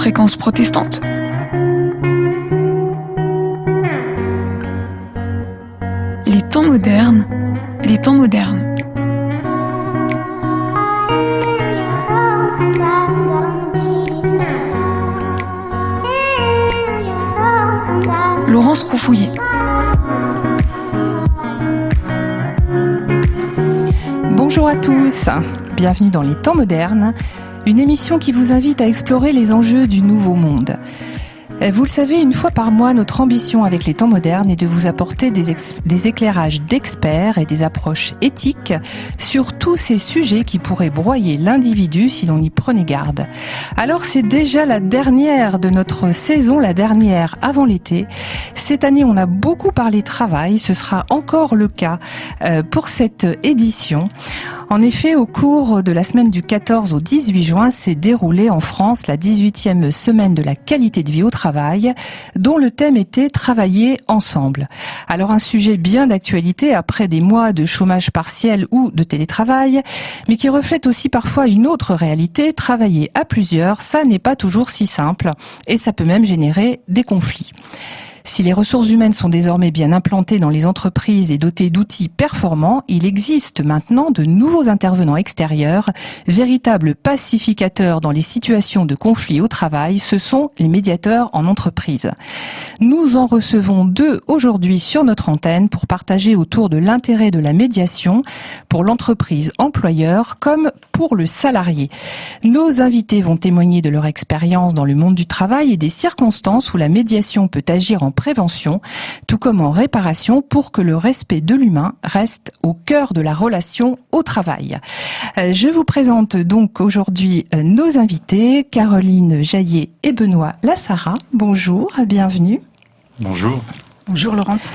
fréquence protestante. Les temps modernes, les temps modernes. Laurence Roufouillet. Bonjour à tous, bienvenue dans les temps modernes, une émission qui vous invite à explorer les enjeux du nouveau monde. Vous le savez, une fois par mois, notre ambition avec les temps modernes est de vous apporter des éclairages d'experts et des approches éthiques sur tous ces sujets qui pourraient broyer l'individu si l'on y prenait garde. Alors c'est déjà la dernière de notre saison, la dernière avant l'été. Cette année, on a beaucoup parlé travail, ce sera encore le cas pour cette édition. En effet, au cours de la semaine du 14 au 18 juin, s'est déroulée en France la 18e semaine de la qualité de vie au travail, dont le thème était « Travailler ensemble ». Alors un sujet bien d'actualité après des mois de chômage partiel ou de télétravail, mais qui reflète aussi parfois une autre réalité, travailler à plusieurs, ça n'est pas toujours si simple et ça peut même générer des conflits. Si les ressources humaines sont désormais bien implantées dans les entreprises et dotées d'outils performants, il existe maintenant de nouveaux intervenants extérieurs, véritables pacificateurs dans les situations de conflit au travail, ce sont les médiateurs en entreprise. Nous en recevons 2 aujourd'hui sur notre antenne pour partager autour de l'intérêt de la médiation pour l'entreprise employeur comme pour le salarié. Nos invités vont témoigner de leur expérience dans le monde du travail et des circonstances où la médiation peut agir en prévention, tout comme en réparation pour que le respect de l'humain reste au cœur de la relation au travail. Je vous présente donc aujourd'hui nos invités, Caroline Jaillet et Benoît Lassara. Bonjour, bienvenue. Bonjour. Bonjour Laurence.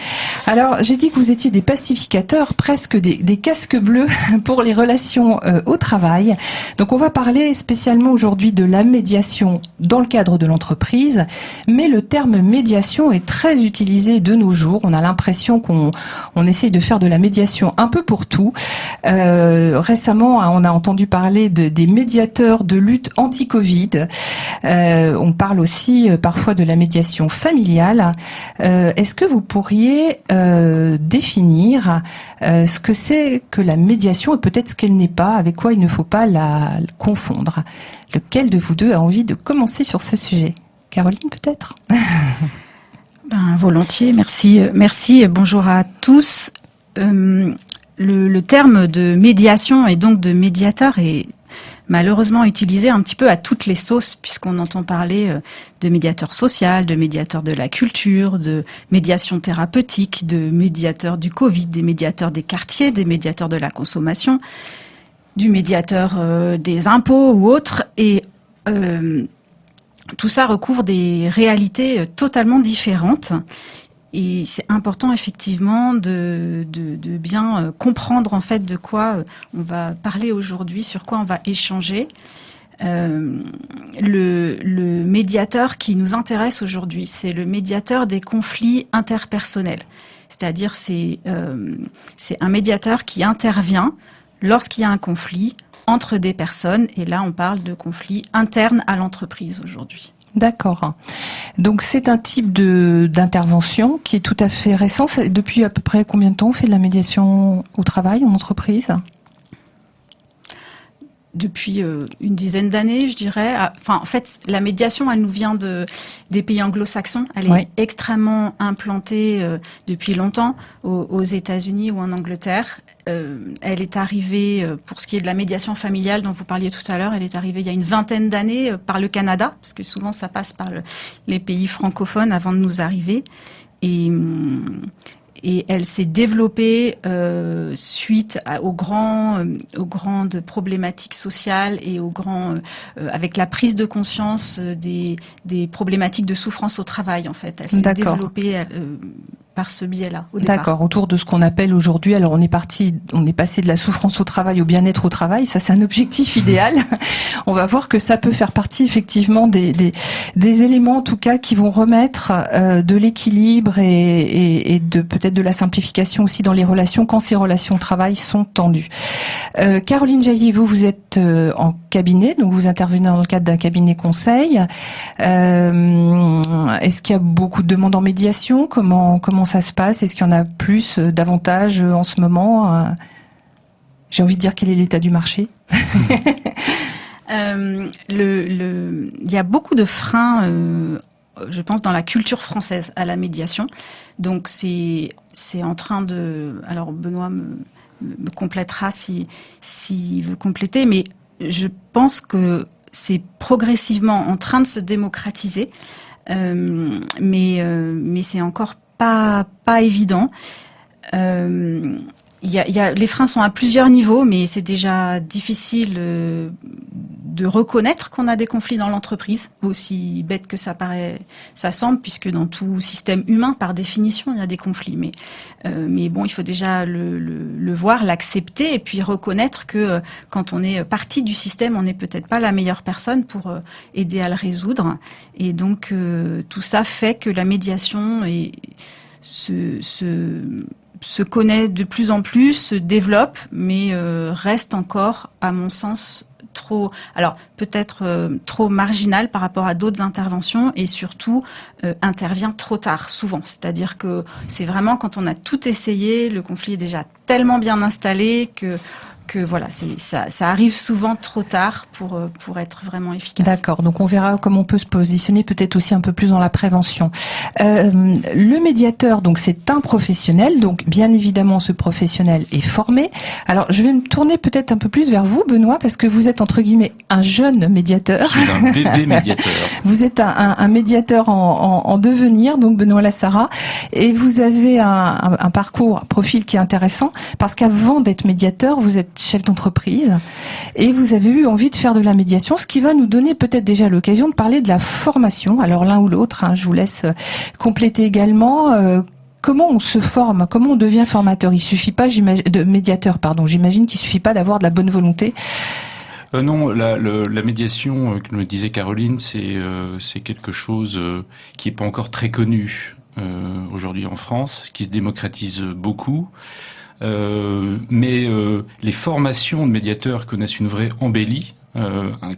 Alors, j'ai dit que vous étiez des pacificateurs, presque des casques bleus pour les relations au travail. Donc, on va parler spécialement aujourd'hui de la médiation dans le cadre de l'entreprise. Mais le terme médiation est très utilisé de nos jours. On a l'impression qu'on essaye de faire de la médiation un peu pour tout. Récemment, on a entendu parler des médiateurs de lutte anti-Covid. On parle aussi parfois de la médiation familiale. Est-ce que vous pourriez définir ce que c'est que la médiation et peut-être ce qu'elle n'est pas, avec quoi il ne faut pas la confondre? Lequel de vous deux a envie de commencer sur ce sujet? Caroline, peut-être? Volontiers, merci. Bonjour à tous. Le terme de médiation et donc de médiateur est malheureusement utilisé un petit peu à toutes les sauces, puisqu'on entend parler de médiateur social, de médiateur de la culture, de médiation thérapeutique, de médiateur du Covid, des médiateurs des quartiers, des médiateurs de la consommation, du médiateur des impôts ou autres. Et tout ça recouvre des réalités totalement différentes. Et c'est important effectivement de bien comprendre en fait de quoi on va parler aujourd'hui, sur quoi on va échanger. Le médiateur qui nous intéresse aujourd'hui, c'est le médiateur des conflits interpersonnels. C'est-à-dire c'est un médiateur qui intervient lorsqu'il y a un conflit entre des personnes. Et là, on parle de conflits internes à l'entreprise aujourd'hui. D'accord. Donc c'est un type d'intervention qui est tout à fait récent. Depuis à peu près combien de temps on fait de la médiation au travail en entreprise? Depuis une dizaine d'années, je dirais. Enfin, en fait, la médiation, elle nous vient des pays anglo-saxons. Elle est extrêmement implantée depuis longtemps aux États-Unis ou en Angleterre. Elle est arrivée, pour ce qui est de la médiation familiale dont vous parliez tout à l'heure, elle est arrivée il y a une vingtaine d'années par le Canada, parce que souvent ça passe par les pays francophones avant de nous arriver. Et elle s'est développée suite aux grandes problématiques sociales et avec la prise de conscience des problématiques de souffrance au travail. En fait, elle s'est développée par ce biais-là. Au départ. D'accord, autour de ce qu'on appelle aujourd'hui, alors on est passé de la souffrance au travail au bien-être au travail, ça c'est un objectif idéal. On va voir que ça peut faire partie effectivement des éléments en tout cas qui vont remettre de l'équilibre et de peut-être de la simplification aussi dans les relations quand ces relations au travail sont tendues. Caroline Jaillet, vous êtes en cabinet, donc vous intervenez dans le cadre d'un cabinet conseil. Est-ce qu'il y a beaucoup de demandes en médiation ? Comment ça se passe ? Est-ce qu'il y en a plus, davantage en ce moment ? J'ai envie de dire quel est l'état du marché ? Il y a beaucoup de freins, je pense, dans la culture française à la médiation. Donc c'est en train de... Alors Benoît me complétera s'il veut compléter, mais je pense que c'est progressivement en train de se démocratiser, mais c'est encore pas évident. Les freins sont à plusieurs niveaux, mais c'est déjà difficile de reconnaître qu'on a des conflits dans l'entreprise, aussi bête que ça semble, puisque dans tout système humain, par définition, il y a des conflits. Mais bon, il faut déjà le voir, l'accepter, et puis reconnaître que quand on est partie du système, on n'est peut-être pas la meilleure personne pour aider à le résoudre. Et donc, tout ça fait que la médiation se connaît de plus en plus, se développe, mais reste encore, à mon sens, trop marginal par rapport à d'autres interventions, et surtout intervient trop tard, souvent. C'est-à-dire que c'est vraiment quand on a tout essayé, le conflit est déjà tellement bien installé que voilà, ça arrive souvent trop tard pour être vraiment efficace. D'accord, donc on verra comment on peut se positionner peut-être aussi un peu plus dans la prévention. Le médiateur, donc c'est un professionnel, donc bien évidemment ce professionnel est formé. Alors je vais me tourner peut-être un peu plus vers vous, Benoît, parce que vous êtes entre guillemets un jeune médiateur. Je suis un bébé médiateur. Vous êtes un médiateur en devenir, donc Benoît Lassara, et vous avez un parcours, un profil qui est intéressant, parce qu'avant d'être médiateur, vous êtes chef d'entreprise et vous avez eu envie de faire de la médiation, ce qui va nous donner peut-être déjà l'occasion de parler de la formation. Alors l'un ou l'autre, je vous laisse compléter également. Comment on se forme ? Comment on devient formateur ? Il suffit pas, médiateur, pardon. J'imagine qu'il suffit pas d'avoir de la bonne volonté. Non, la médiation, que me disait Caroline, c'est quelque chose qui est pas encore très connu aujourd'hui en France, qui se démocratise beaucoup. Mais les formations de médiateurs connaissent une vraie embellie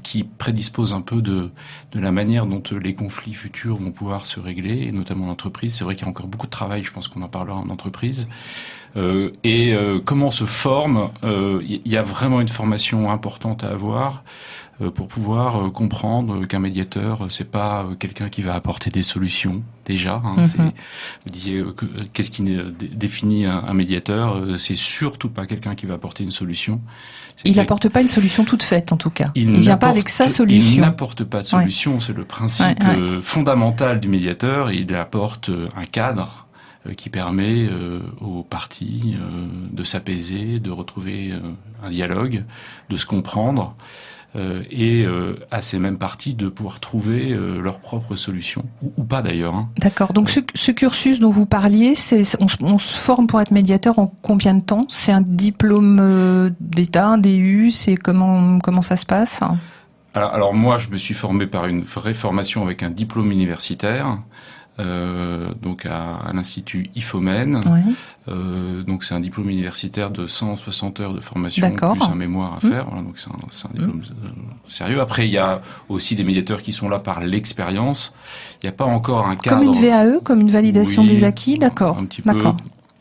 qui prédispose un peu de la manière dont les conflits futurs vont pouvoir se régler, et notamment en entreprise. C'est vrai qu'il y a encore beaucoup de travail, je pense qu'on en parlera en entreprise. Comment on se forme, il y a vraiment une formation importante à avoir pour pouvoir comprendre qu'un médiateur, c'est pas quelqu'un qui va apporter des solutions déjà. Vous disiez qu'est-ce qui définit un médiateur ? C'est surtout pas quelqu'un qui va apporter une solution. Il n'apporte pas une solution toute faite, en tout cas. Il vient pas avec sa solution. Il n'apporte pas de solution. Ouais. C'est le principe fondamental du médiateur. Il apporte un cadre qui permet aux parties de s'apaiser, de retrouver un dialogue, de se comprendre. Et à ces mêmes parties de pouvoir trouver leur propre solution, ou pas d'ailleurs. D'accord, donc ce cursus dont vous parliez, on se forme pour être médiateur en combien de temps ? C'est un diplôme d'État, un DU, c'est comment ça se passe ? Alors moi, je me suis formé par une vraie formation avec un diplôme universitaire, donc à l'Institut IFOMEN. Ouais. Donc c'est un diplôme universitaire de 160 heures de formation, plus un mémoire à faire. Voilà, donc c'est un diplôme sérieux. Après, il y a aussi des médiateurs qui sont là par l'expérience. Il n'y a pas encore un cadre... Comme une VAE, comme une validation des acquis, d'accord. Un petit peu.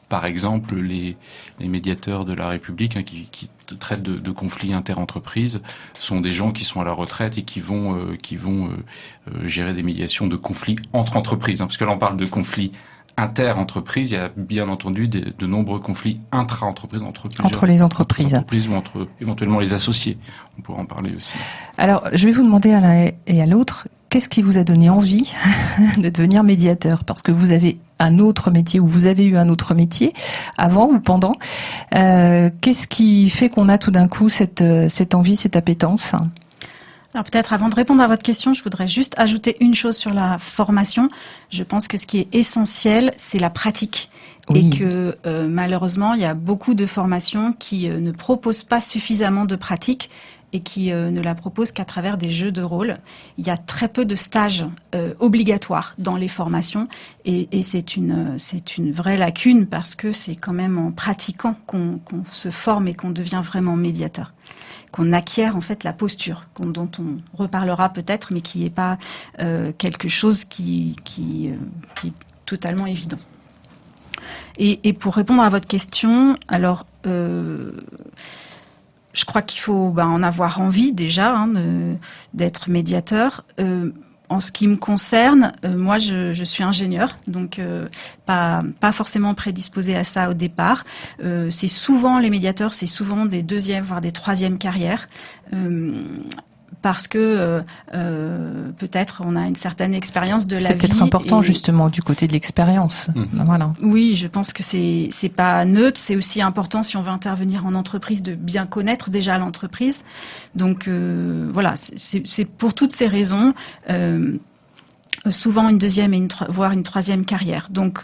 Par exemple, les médiateurs de la République qui traitent de conflits inter-entreprises sont des gens qui sont à la retraite et qui vont gérer des médiations de conflits entre entreprises. Parce que là, on parle de conflits inter-entreprises. Il y a bien entendu de nombreux conflits intra-entreprises entre les entreprises ou entre éventuellement les associés. On pourra en parler aussi. Alors, je vais vous demander à l'un et à l'autre, qu'est-ce qui vous a donné envie de devenir médiateur ? Parce que vous avez un autre métier, ou vous avez eu un autre métier avant ou pendant. Qu'est-ce qui fait qu'on a tout d'un coup cette envie, cette appétence ? Alors peut-être avant de répondre à votre question, je voudrais juste ajouter une chose sur la formation. Je pense que ce qui est essentiel, c'est la pratique. Oui. Et que malheureusement, il y a beaucoup de formations qui ne proposent pas suffisamment de pratique et qui ne la proposent qu'à travers des jeux de rôle. Il y a très peu de stages obligatoires dans les formations et c'est une vraie lacune parce que c'est quand même en pratiquant qu'on se forme et qu'on devient vraiment médiateur, qu'on acquiert en fait la posture, dont on reparlera peut-être, mais qui n'est pas quelque chose qui est totalement évident. Et pour répondre à votre question, alors je crois qu'il faut en avoir envie déjà d'être médiateur. En ce qui me concerne, moi je suis ingénieure, donc pas forcément prédisposée à ça au départ. C'est souvent les médiateurs, c'est souvent des deuxièmes voire des troisièmes carrières. Parce que peut-être on a une certaine expérience de la vie. C'est peut-être important justement du côté de l'expérience. Voilà. Oui, je pense que c'est pas neutre. C'est aussi important si on veut intervenir en entreprise de bien connaître déjà l'entreprise. Donc voilà, c'est pour toutes ces raisons. Souvent une deuxième et voire une troisième carrière. Donc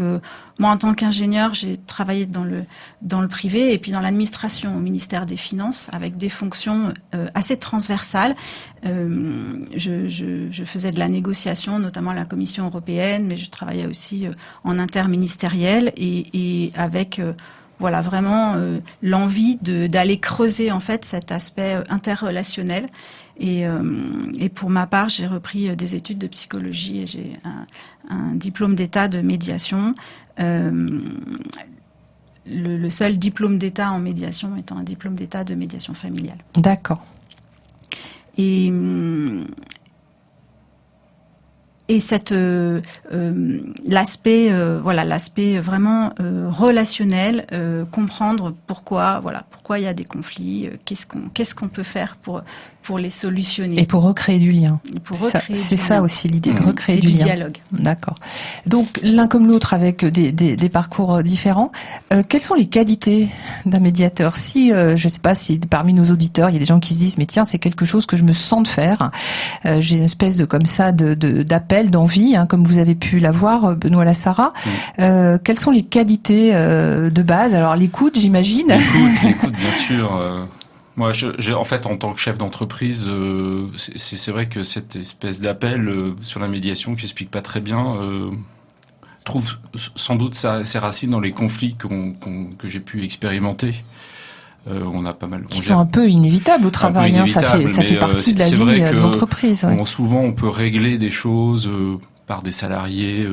moi en tant qu'ingénieur, j'ai travaillé dans le privé et puis dans l'administration au ministère des Finances avec des fonctions assez transversales. Je faisais de la négociation, notamment à la Commission européenne, mais je travaillais aussi en interministériel et avec voilà vraiment l'envie d'aller creuser en fait cet aspect interrelationnel. Et pour ma part, j'ai repris des études de psychologie et j'ai un diplôme d'état de médiation. Le seul diplôme d'état en médiation étant un diplôme d'état de médiation familiale. D'accord. Et cette l'aspect vraiment relationnel, comprendre pourquoi il y a des conflits, qu'est-ce qu'on peut faire pour les solutionner et pour recréer du lien. C'est ça aussi l'idée de recréer du lien. Dialogue. D'accord. Donc l'un comme l'autre avec des parcours différents. Quelles sont les qualités d'un médiateur? Si je sais pas si parmi nos auditeurs il y a des gens qui se disent mais tiens c'est quelque chose que je me sens de faire. J'ai une espèce de comme ça d'appel, d'envie, comme vous avez pu l'avoir, Benoît Lassara. Quelles sont les qualités de base? Alors l'écoute, j'imagine. L'écoute, bien sûr. Moi, en fait, en tant que chef d'entreprise, c'est vrai que cette espèce d'appel sur la médiation, que j'explique pas très bien, trouve sans doute ses racines dans les conflits que j'ai pu expérimenter. On a pas mal. Qui sont un peu inévitables au travail, ça fait partie de la vie de l'entreprise. Ouais. Souvent, on peut régler des choses par des salariés,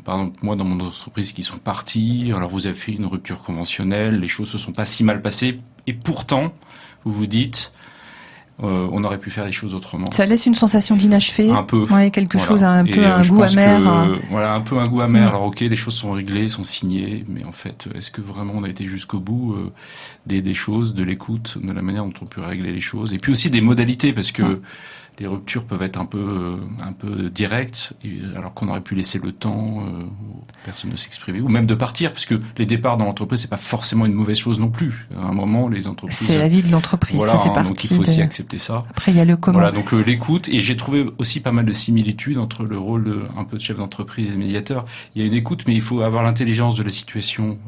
par exemple moi dans mon entreprise qui sont partis. Alors vous avez fait une rupture conventionnelle, les choses se sont pas si mal passées, et pourtant vous vous dites on aurait pu faire les choses autrement. Ça laisse une sensation d'inachevé. Un peu. Ouais, quelque chose, un peu un goût amer. Voilà, un peu un goût amer. Alors ok, les choses sont réglées, sont signées, mais en fait, est-ce que vraiment on a été jusqu'au bout des choses, de l'écoute, de la manière dont on peut régler les choses, et puis aussi des modalités, parce que les ruptures peuvent être un peu directes, alors qu'on aurait pu laisser le temps aux personnes de s'exprimer, ou même de partir, parce que les départs dans l'entreprise, c'est pas forcément une mauvaise chose non plus. À un moment, les entreprises... C'est la vie de l'entreprise, voilà, ça fait partie. Donc il faut aussi accepter ça. Après, il y a le comment. Voilà, donc l'écoute, et j'ai trouvé aussi pas mal de similitudes entre le rôle un peu de chef d'entreprise et de médiateur. Il y a une écoute, mais il faut avoir l'intelligence de la situation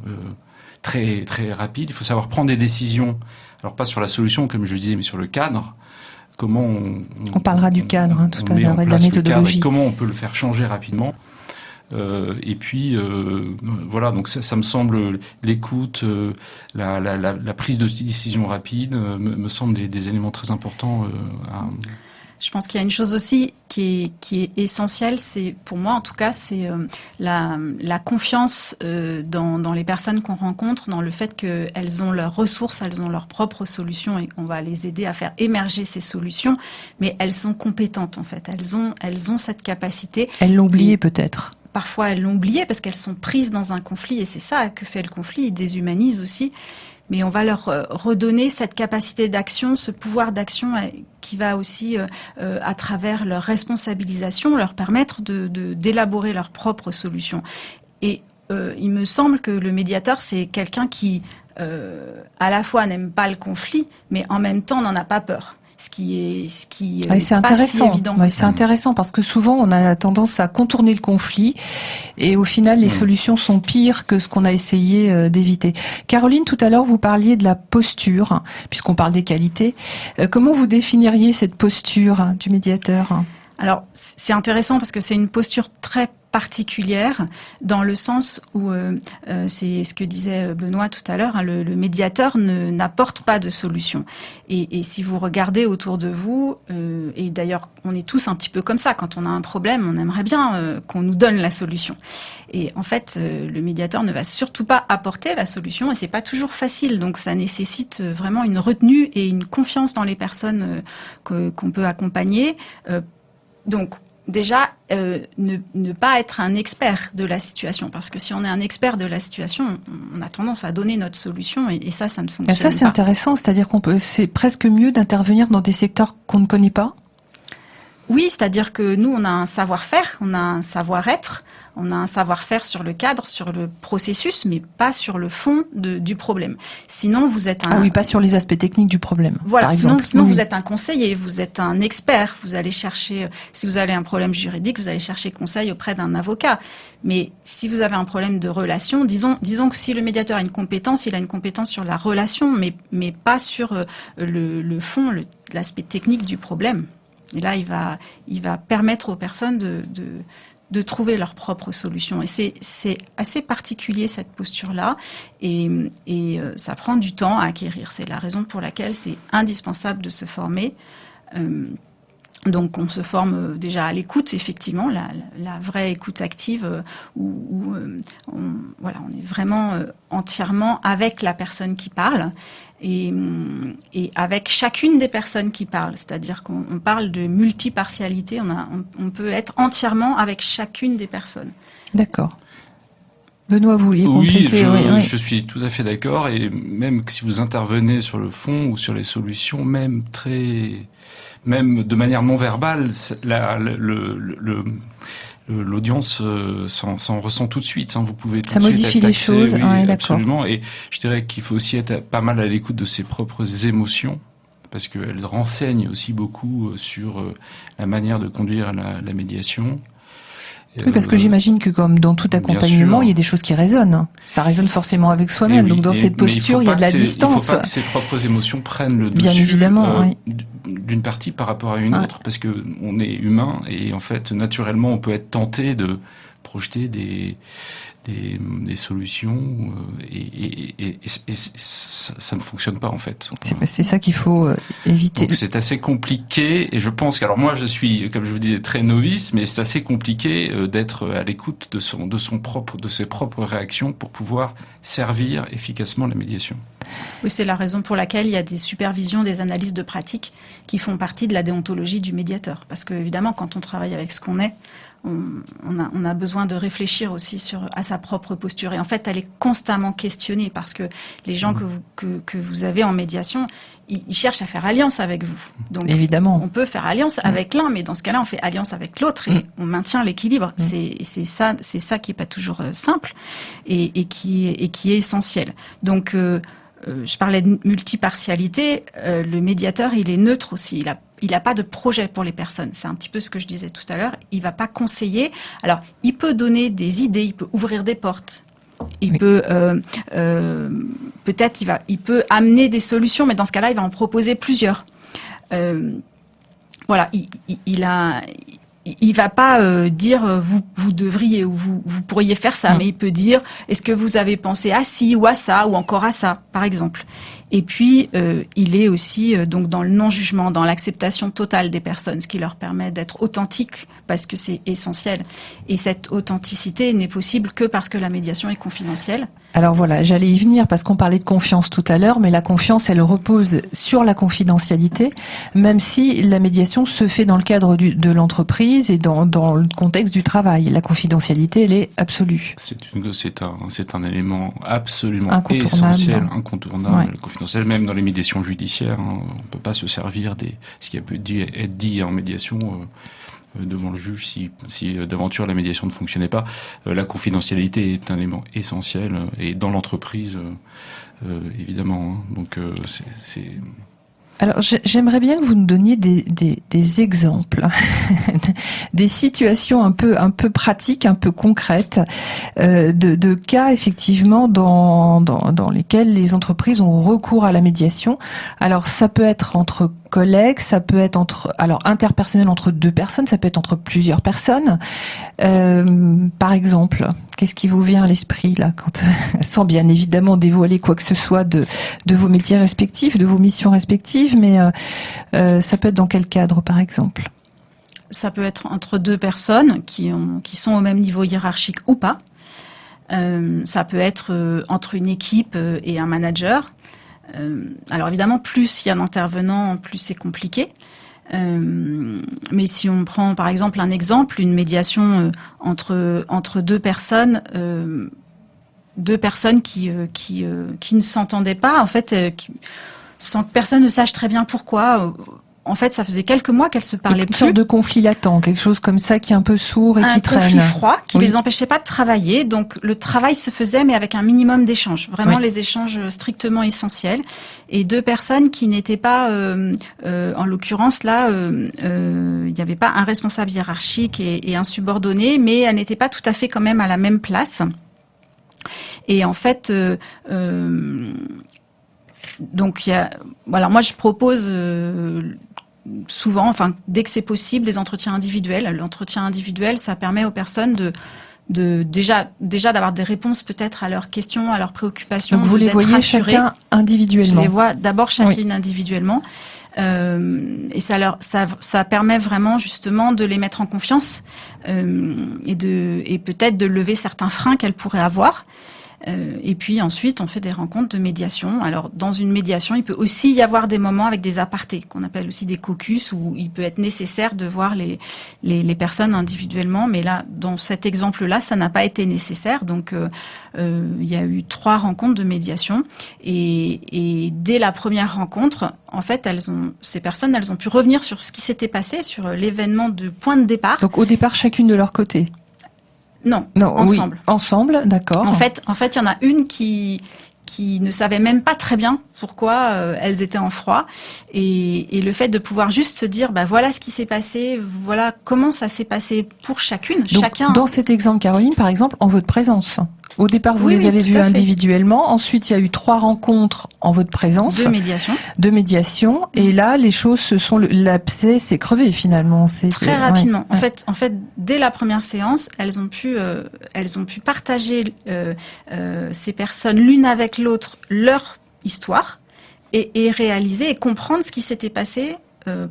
très très rapide. Il faut savoir prendre des décisions, alors pas sur la solution, comme je le disais, mais sur le cadre. Comment on parlera du cadre tout à l'heure et de la méthodologie. Comment on peut le faire changer rapidement. Et puis voilà, donc ça me semble l'écoute, la prise de décision rapide me semble des éléments très importants. Je pense qu'il y a une chose aussi qui est essentielle, c'est pour moi en tout cas, c'est la confiance dans les personnes qu'on rencontre, dans le fait qu'elles ont leurs ressources, elles ont leurs propres solutions et qu'on va les aider à faire émerger ces solutions, mais elles sont compétentes en fait, elles ont cette capacité. Elles l'ont oublié peut-être. Parfois elles l'ont oublié parce qu'elles sont prises dans un conflit et c'est ça que fait le conflit, il déshumanise aussi. Mais on va leur redonner cette capacité d'action, ce pouvoir d'action qui va aussi, à travers leur responsabilisation, leur permettre d'élaborer leurs propres solutions. Et il me semble que le médiateur, c'est quelqu'un qui, à la fois, n'aime pas le conflit, mais en même temps, n'en a pas peur. ce qui est c'est pas intéressant. si évident. Ouais, c'est intéressant parce que souvent on a tendance à contourner le conflit et au final les solutions sont pires que ce qu'on a essayé d'éviter. Caroline, tout à l'heure vous parliez de la posture, puisqu'on parle des qualités. Comment vous définiriez cette posture du médiateur ? Alors, c'est intéressant parce que c'est une posture très particulière dans le sens où c'est ce que disait Benoît tout à l'heure, hein, le médiateur n'apporte pas de solution. Et si vous regardez autour de vous, et d'ailleurs on est tous un petit peu comme ça, quand on a un problème, on aimerait bien qu'on nous donne la solution. Et en fait, le médiateur ne va surtout pas apporter la solution et c'est pas toujours facile. Donc ça nécessite vraiment une retenue et une confiance dans les personnes qu'on peut accompagner. Donc déjà, ne pas être un expert de la situation, parce que si on est un expert de la situation, on a tendance à donner notre solution et ça ne fonctionne pas. Ça, c'est intéressant, c'est-à-dire c'est presque mieux d'intervenir dans des secteurs qu'on ne connaît pas. Oui, c'est-à-dire que nous, on a un savoir-faire, on a un savoir-être, on a un savoir-faire sur le cadre, sur le processus, mais pas sur le fond du problème. Sinon, vous êtes Ah oui, pas sur les aspects techniques du problème. Voilà, par exemple. sinon vous êtes un conseiller, vous êtes un expert, vous allez chercher, si vous avez un problème juridique, vous allez chercher conseil auprès d'un avocat. Mais si vous avez un problème de relation, disons que si le médiateur a une compétence, il a une compétence sur la relation, mais pas sur le fond, l'aspect technique du problème. Et là, il va permettre aux personnes de trouver leur propre solution. Et c'est assez particulier, cette posture-là. Et ça prend du temps à acquérir. C'est la raison pour laquelle c'est indispensable de se former. Donc on se forme déjà à l'écoute, effectivement, la vraie écoute active où on est vraiment entièrement avec la personne qui parle et avec chacune des personnes qui parlent. C'est-à-dire qu'on parle de multipartialité, on peut être entièrement avec chacune des personnes. D'accord. Benoît, vous vouliez compléter? Oui, je suis tout à fait d'accord. Et même si vous intervenez sur le fond ou sur les solutions, même de manière non verbale, l'audience s'en ressent tout de suite. Vous pouvez tout ça de suite modifie être les taxé, choses. oui, Ouais, absolument. Et je dirais qu'il faut aussi être pas mal à l'écoute de ses propres émotions, parce qu'elles renseignent aussi beaucoup sur la manière de conduire la médiation. Oui, parce que j'imagine que comme dans tout accompagnement, il y a des choses qui résonnent. Ça résonne forcément avec soi-même. Donc dans cette posture, il y a de la distance. Il ne faut pas que ses propres émotions prennent le dessus. Bien évidemment, oui. D'une partie par rapport à une autre, parce que on est humain et en fait, naturellement, on peut être tenté de projeter des solutions et ça ne fonctionne pas en fait. C'est ça qu'il faut éviter. Donc c'est assez compliqué et je pense que, alors moi je suis, comme je vous disais, très novice, mais c'est assez compliqué d'être à l'écoute de ses propres réactions pour pouvoir servir efficacement la médiation. Oui, c'est la raison pour laquelle il y a des supervisions, des analyses de pratique qui font partie de la déontologie du médiateur. Parce que évidemment, quand on travaille avec ce qu'on est, on a besoin de réfléchir aussi à sa propre posture. Et en fait, elle est constamment questionnée parce que les gens que vous avez en médiation, ils cherchent à faire alliance avec vous. Donc, évidemment, on peut faire alliance avec l'un, mais dans ce cas-là, on fait alliance avec l'autre et on maintient l'équilibre. C'est ça qui est pas toujours simple et qui est essentiel. Donc, je parlais de multipartialité. Le médiateur, il est neutre aussi. Il n'a pas de projet pour les personnes. C'est un petit peu ce que je disais tout à l'heure. Il va pas conseiller. Alors, il peut donner des idées, il peut ouvrir des portes. Il peut peut-être il peut amener des solutions, mais dans ce cas-là, il va en proposer plusieurs. Voilà, il va pas dire vous devriez ou vous pourriez faire ça, mais il peut dire est-ce que vous avez pensé à ci ou à ça ou encore à ça, par exemple. Et puis il est aussi donc dans le non-jugement, dans l'acceptation totale des personnes, ce qui leur permet d'être authentiques parce que c'est essentiel. Et cette authenticité n'est possible que parce que la médiation est confidentielle. Alors voilà, j'allais y venir parce qu'on parlait de confiance tout à l'heure, mais la confiance, elle repose sur la confidentialité, même si la médiation se fait dans le cadre de l'entreprise et dans le contexte du travail. La confidentialité, elle est absolue. C'est un élément absolument essentiel, incontournable. Confidentiel, même dans les médiations judiciaires, on peut pas se servir ce qui a pu être dit en médiation devant le juge si d'aventure la médiation ne fonctionnait pas. La confidentialité est un élément essentiel et dans l'entreprise évidemment. Donc Alors, j'aimerais bien que vous nous donniez des exemples, des situations un peu pratiques, un peu concrètes, de cas effectivement dans lesquels les entreprises ont recours à la médiation. Alors, ça peut être entre collègues, ça peut être interpersonnel entre deux personnes, ça peut être entre plusieurs personnes. Par exemple, qu'est-ce qui vous vient à l'esprit là, sans bien évidemment dévoiler quoi que ce soit de vos métiers respectifs, de vos missions respectives, mais ça peut être dans quel cadre, par exemple? Ça peut être entre deux personnes qui sont au même niveau hiérarchique ou pas. Ça peut être entre une équipe et un manager. Alors évidemment, plus il y a d'intervenants, plus c'est compliqué. Mais si on prend par exemple un exemple, une médiation entre deux personnes qui ne s'entendaient pas, en fait, sans que personne ne sache très bien pourquoi. En fait, ça faisait quelques mois qu'elles se parlaient plus. Une sorte de conflit latent, quelque chose comme ça qui est un peu sourd et qui traîne. Un conflit froid qui les empêchait pas de travailler. Donc, le travail se faisait, mais avec un minimum d'échanges. Vraiment, les échanges strictement essentiels. Et deux personnes qui n'étaient pas, en l'occurrence, là, il n'y avait pas un responsable hiérarchique et un subordonné, mais elles n'étaient pas tout à fait quand même à la même place. Et en fait, donc, moi, je propose souvent, dès que c'est possible, les entretiens individuels. L'entretien individuel, ça permet aux personnes déjà d'avoir des réponses peut-être à leurs questions, à leurs préoccupations. Donc vous les voyez chacun individuellement. Je les vois d'abord chacune individuellement. Et ça permet vraiment justement de les mettre en confiance et peut-être de lever certains freins qu'elles pourraient avoir. Et puis ensuite, on fait des rencontres de médiation. Alors, dans une médiation, il peut aussi y avoir des moments avec des apartés, qu'on appelle aussi des caucus, où il peut être nécessaire de voir les personnes individuellement. Mais là, dans cet exemple-là, ça n'a pas été nécessaire. Donc, il y a eu 3 rencontres de médiation. Et dès la première rencontre, en fait, ces personnes, elles ont pu revenir sur ce qui s'était passé, sur l'événement de point de départ. Donc, au départ, chacune de leur côté. Non, ensemble. Oui, ensemble, d'accord. En fait, il y en a une qui ne savait même pas très bien pourquoi elles étaient en froid. Et le fait de pouvoir juste se dire, voilà ce qui s'est passé, voilà comment ça s'est passé pour chacune. Donc, dans cet exemple, Caroline, par exemple, en votre présence. Au départ, vous les avez vus individuellement. Ensuite, il y a eu 3 rencontres en votre présence. De médiation. Et là, les choses l'abcès s'est crevé finalement. Très rapidement. Ouais. En fait, dès la première séance, elles ont pu partager ces personnes l'une avec l'autre leur histoire et réaliser et comprendre ce qui s'était passé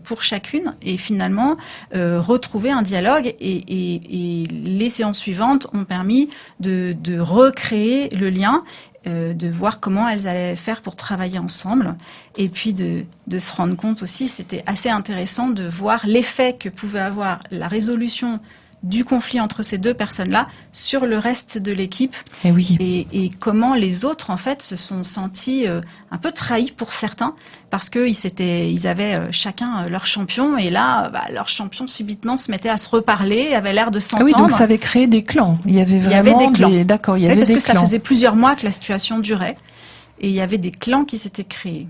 pour chacune et finalement retrouver un dialogue et les séances suivantes ont permis de recréer le lien, de voir comment elles allaient faire pour travailler ensemble et puis de se rendre compte aussi, c'était assez intéressant de voir l'effet que pouvait avoir la résolution du conflit entre ces deux personnes-là sur le reste de l'équipe et comment les autres en fait se sont sentis un peu trahis pour certains parce que ils avaient chacun leur champion et là leur champion subitement se mettait à se reparler, avait l'air de s'entendre. Ah oui, donc ça avait créé des clans. Il y avait vraiment des clans. D'accord, il y avait des clans. Parce que ça faisait plusieurs mois que la situation durait et il y avait des clans qui s'étaient créés.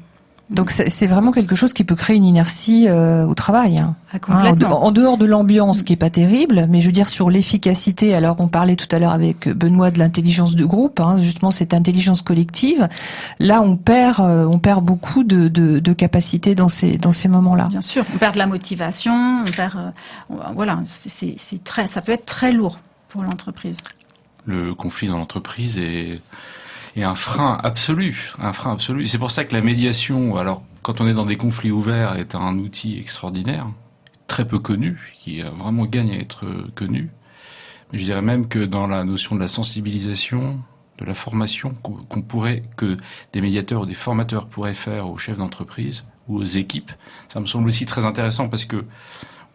Donc c'est vraiment quelque chose qui peut créer une inertie au travail. Hein. Ah, complètement. En dehors de l'ambiance qui est pas terrible, mais je veux dire sur l'efficacité. Alors on parlait tout à l'heure avec Benoît de l'intelligence de groupe, justement cette intelligence collective. Là on perd beaucoup de capacités dans ces moments-là. Bien sûr, on perd de la motivation, on perd ça peut être très lourd pour l'entreprise. Le conflit dans l'entreprise est un frein absolu, C'est pour ça que la médiation, alors quand on est dans des conflits ouverts, est un outil extraordinaire, très peu connu, qui vraiment gagne à être connu. Mais je dirais même que dans la notion de la sensibilisation, de la formation que des médiateurs ou des formateurs pourraient faire aux chefs d'entreprise ou aux équipes, ça me semble aussi très intéressant parce que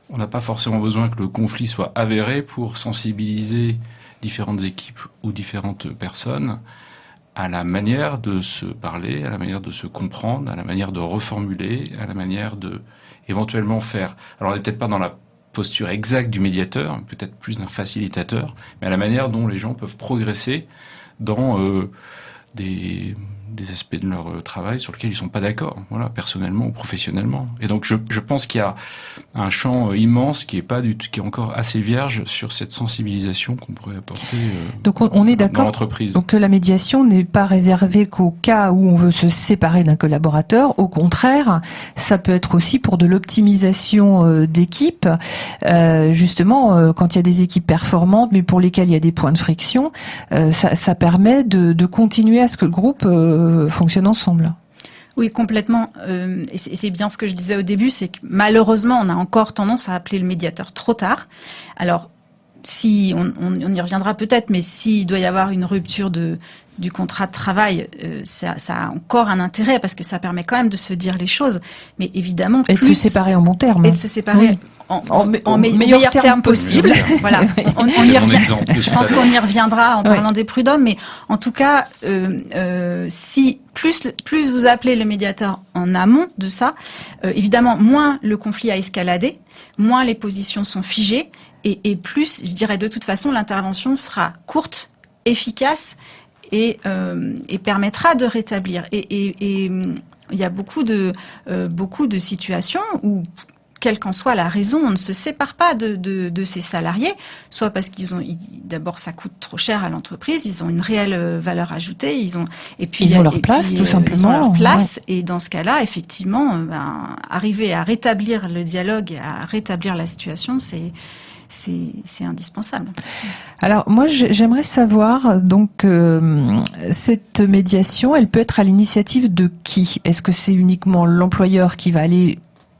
on n'a pas forcément besoin que le conflit soit avéré pour sensibiliser différentes équipes ou différentes personnes à la manière de se parler, à la manière de se comprendre, à la manière de reformuler, à la manière de éventuellement faire. Alors on n'est peut-être pas dans la posture exacte du médiateur, peut-être plus d'un facilitateur, mais à la manière dont les gens peuvent progresser dans des aspects de leur travail sur lesquels ils sont pas d'accord, voilà, personnellement ou professionnellement. Et donc je pense qu'il y a un champ immense qui est encore assez vierge sur cette sensibilisation qu'on pourrait apporter donc on est d'accord dans l'entreprise. Donc que la médiation n'est pas réservée qu'au cas où on veut se séparer d'un collaborateur. Au contraire, ça peut être aussi pour de l'optimisation d'équipe, justement quand il y a des équipes performantes mais pour lesquelles il y a des points de friction, ça permet de continuer à ce que le groupe fonctionne ensemble. Oui, complètement. Et c'est bien ce que je disais au début, c'est que malheureusement, on a encore tendance à appeler le médiateur trop tard. Alors, si on y reviendra peut-être, mais s'il doit y avoir une rupture du contrat de travail, ça a encore un intérêt parce que ça permet quand même de se dire les choses. Mais évidemment, et de se séparer en bon terme. Et de se séparer. Oui. En meilleur terme possible. Voilà. On y revient. Je pense qu'on y reviendra en parlant des prud'hommes, mais en tout cas, si plus vous appelez le médiateur en amont de ça, évidemment, moins le conflit a escaladé, moins les positions sont figées, et plus, je dirais de toute façon, l'intervention sera courte, efficace et permettra de rétablir. Et il y a beaucoup de situations où, quelle qu'en soit la raison, on ne se sépare pas de ces salariés, soit parce d'abord ça coûte trop cher à l'entreprise, ils ont une réelle valeur ajoutée, ils ont leur place, tout simplement. Ils ont leur place, et dans ce cas-là, effectivement, arriver à rétablir le dialogue, à rétablir la situation, c'est indispensable. Alors moi j'aimerais savoir donc cette médiation, elle peut être à l'initiative de qui ? Est-ce que c'est uniquement l'employeur qui va aller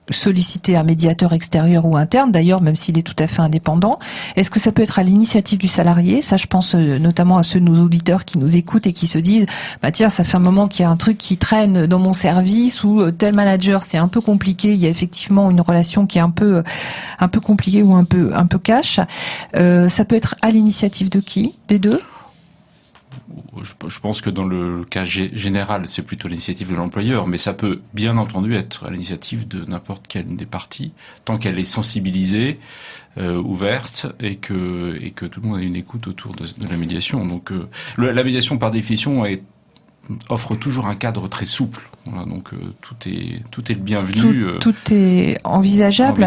solliciter un médiateur extérieur ou interne, d'ailleurs, même s'il est tout à fait indépendant? Est-ce que ça peut être à l'initiative du salarié? Ça, je pense notamment à ceux de nos auditeurs qui nous écoutent et qui se disent, bah tiens, ça fait un moment qu'il y a un truc qui traîne dans mon service, ou tel manager, c'est un peu compliqué, il y a effectivement une relation qui est un peu compliquée ou un peu cash. Ça peut être à l'initiative de qui? Des deux? Je pense que dans le cas général, c'est plutôt l'initiative de l'employeur, mais ça peut bien entendu être à l'initiative de n'importe quelle des parties, tant qu'elle est sensibilisée, ouverte, et que tout le monde a une écoute autour de la médiation. Donc la médiation, par définition, offre toujours un cadre très souple. Voilà, donc tout est le bienvenu. Tout est envisageable.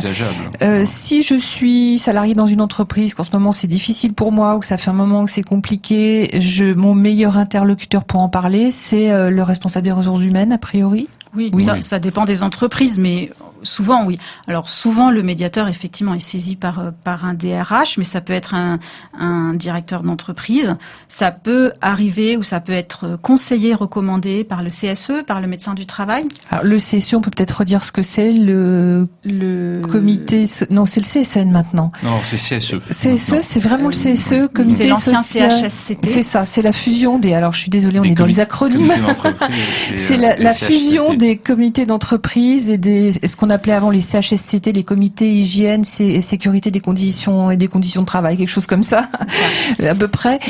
Si je suis salarié dans une entreprise, qu'en ce moment c'est difficile pour moi, ou que ça fait un moment que c'est compliqué, mon meilleur interlocuteur pour en parler, c'est le responsable des ressources humaines, a priori. Oui. Ça dépend des entreprises, mais souvent, oui. Alors souvent, le médiateur, effectivement, est saisi par un DRH, mais ça peut être un directeur d'entreprise. Ça peut arriver, ou ça peut être conseillé, recommandé par le CSE, par le médecin du travail. Alors le CSE, on peut peut-être redire ce que c'est, le comité... Non, c'est le CSN maintenant. Non, c'est CSE. CSE, c'est vraiment le CSE, comité c'est l'ancien social... CHSCT. C'est ça, c'est la fusion des... Alors je suis désolée, on est dans les acronymes. C'est la fusion des comités d'entreprise et ce qu'on appelait avant les CHSCT, les comités hygiène et sécurité des conditions de travail, quelque chose comme ça, à peu près.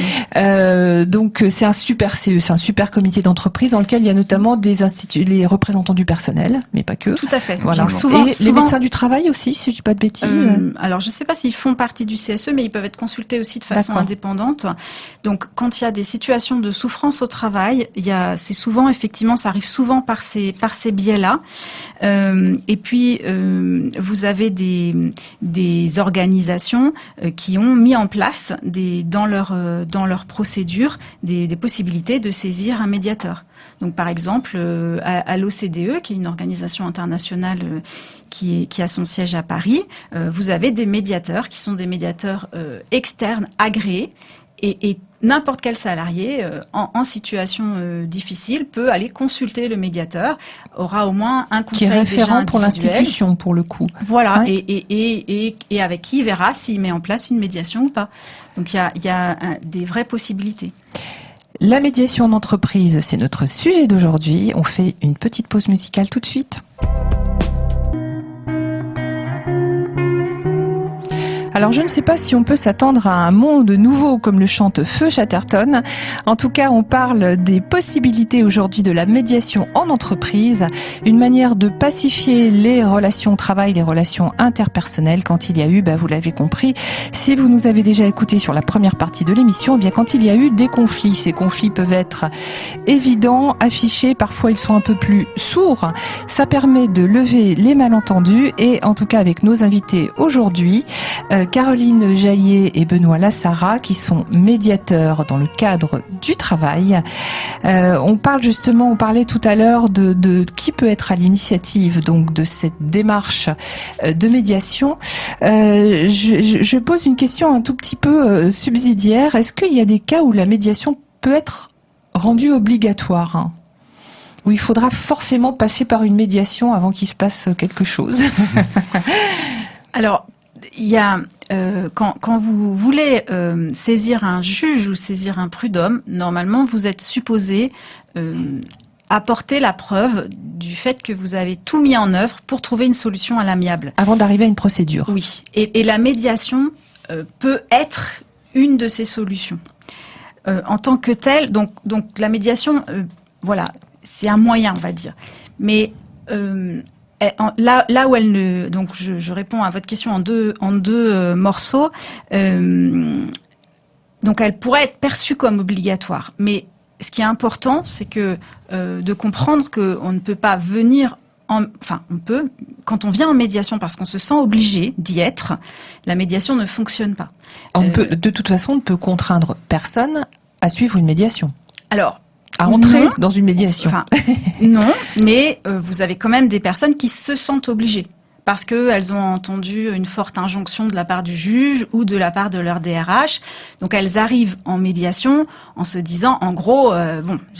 Donc c'est un super CE, c'est un super comité d'entreprise dans lequel il y a notamment les représentants du personnel, mais pas que. Tout à fait. Voilà. Souvent, les médecins du travail aussi, si je dis pas de bêtises. Alors je ne sais pas s'ils font partie du CSE, mais ils peuvent être consultés aussi de façon indépendante. Donc quand il y a des situations de souffrance au travail, c'est souvent, effectivement, ça arrive souvent par ces biais-là. Et puis vous avez des organisations qui ont mis en place dans leur procédure des possibilités de saisir un médiateur. Donc par exemple à l'OCDE, qui est une organisation internationale qui a son siège à Paris, vous avez des médiateurs qui sont des médiateurs externes agréés, et n'importe quel salarié en situation difficile peut aller consulter le médiateur, aura au moins un conseil qui est référent déjà pour l'institution pour le coup. Voilà, ouais. et avec qui il verra s'il met en place une médiation ou pas. Donc il y a des vraies possibilités. La médiation en entreprise, c'est notre sujet d'aujourd'hui. On fait une petite pause musicale tout de suite. Alors je ne sais pas si on peut s'attendre à un monde nouveau comme le chante Feu Chatterton. En tout cas, on parle des possibilités aujourd'hui de la médiation en entreprise, une manière de pacifier les relations au travail, les relations interpersonnelles quand il y a eu, vous l'avez compris, si vous nous avez déjà écouté sur la première partie de l'émission, bien quand il y a eu des conflits. Ces conflits peuvent être évidents, affichés, parfois ils sont un peu plus sourds. Ça permet de lever les malentendus et en tout cas avec nos invités aujourd'hui, Caroline Jaillet et Benoît Lassara, qui sont médiateurs dans le cadre du travail. On parlait tout à l'heure de qui peut être à l'initiative donc de cette démarche de médiation. Je pose une question un tout petit peu subsidiaire. Est-ce qu'il y a des cas où la médiation peut être rendue obligatoire, où il faudra forcément passer par une médiation avant qu'il se passe quelque chose? Alors, il y a quand vous voulez saisir un juge ou saisir un prud'homme, normalement vous êtes supposé apporter la preuve du fait que vous avez tout mis en œuvre pour trouver une solution à l'amiable. Avant d'arriver à une procédure. Oui, et la médiation peut être une de ces solutions. En tant que telle, donc la médiation, c'est un moyen, on va dire. Mais là où elle ne, donc je réponds à votre question en deux morceaux. Donc elle pourrait être perçue comme obligatoire, mais ce qui est important, c'est que de comprendre qu'on ne peut pas venir. On peut, quand on vient en médiation parce qu'on se sent obligé d'y être, la médiation ne fonctionne pas. De toute façon, on ne peut contraindre personne à suivre une médiation. Alors, à entrer dans une médiation. Non, mais vous avez quand même des personnes qui se sentent obligées parce qu'elles ont entendu une forte injonction de la part du juge ou de la part de leur DRH. Donc elles arrivent en médiation en se disant, en gros,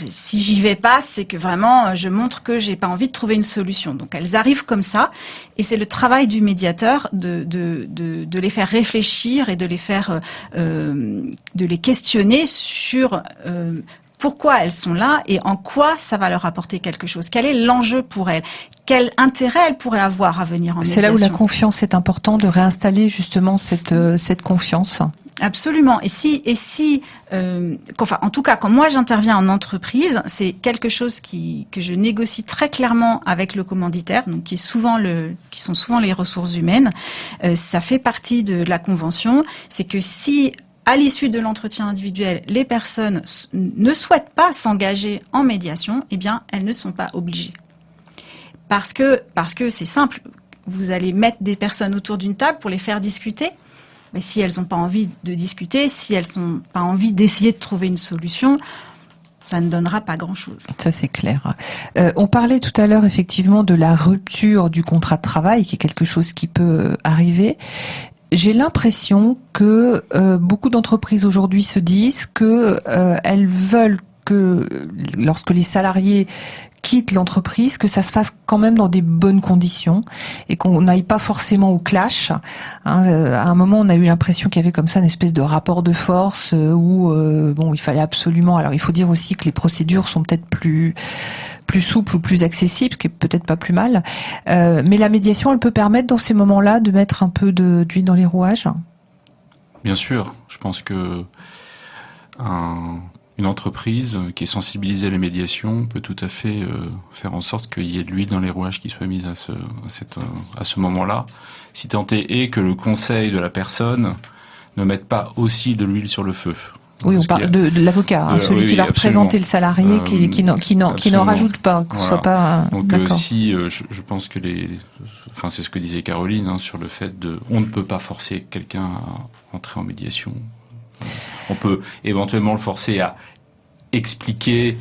si j'y vais pas, c'est que vraiment je montre que j'ai pas envie de trouver une solution. Donc elles arrivent comme ça, et c'est le travail du médiateur de les faire réfléchir et de les faire de les questionner sur pourquoi elles sont là et en quoi ça va leur apporter quelque chose. Quel est l'enjeu pour elles? Quel intérêt elles pourraient avoir à venir en médiation? C'est là où la confiance est importante, de réinstaller justement cette confiance. Absolument. En tout cas, quand moi j'interviens en entreprise, c'est quelque chose que je négocie très clairement avec le commanditaire, donc qui sont souvent les ressources humaines. Ça fait partie de la convention. C'est que si à l'issue de l'entretien individuel, les personnes ne souhaitent pas s'engager en médiation, eh bien, elles ne sont pas obligées. Parce que c'est simple, vous allez mettre des personnes autour d'une table pour les faire discuter. Mais si elles n'ont pas envie de discuter, si elles n'ont pas envie d'essayer de trouver une solution, ça ne donnera pas grand-chose. Ça, c'est clair. On parlait tout à l'heure, effectivement, de la rupture du contrat de travail, qui est quelque chose qui peut arriver. J'ai l'impression que beaucoup d'entreprises aujourd'hui se disent que elles veulent que lorsque les salariés quittent l'entreprise, que ça se fasse quand même dans des bonnes conditions et qu'on n'aille pas forcément au clash. À un moment, on a eu l'impression qu'il y avait comme ça une espèce de rapport de force où il fallait absolument. Alors, il faut dire aussi que les procédures sont peut-être plus souples ou plus accessibles, ce qui est peut-être pas plus mal. Mais la médiation, elle peut permettre dans ces moments-là de mettre un peu d'huile dans les rouages. Bien sûr, je pense que une entreprise qui est sensibilisée à la médiation peut tout à fait faire en sorte qu'il y ait de l'huile dans les rouages qui soit mise à ce moment-là. Si tant est que le conseil de la personne ne mette pas aussi de l'huile sur le feu. Oui, on parle de l'avocat, celui qui va représenter le salarié, qui n'en rajoute pas, que ce soit pas. Donc je pense que c'est ce que disait Caroline sur le fait on ne peut pas forcer quelqu'un à entrer en médiation. On peut éventuellement le forcer à expliquer,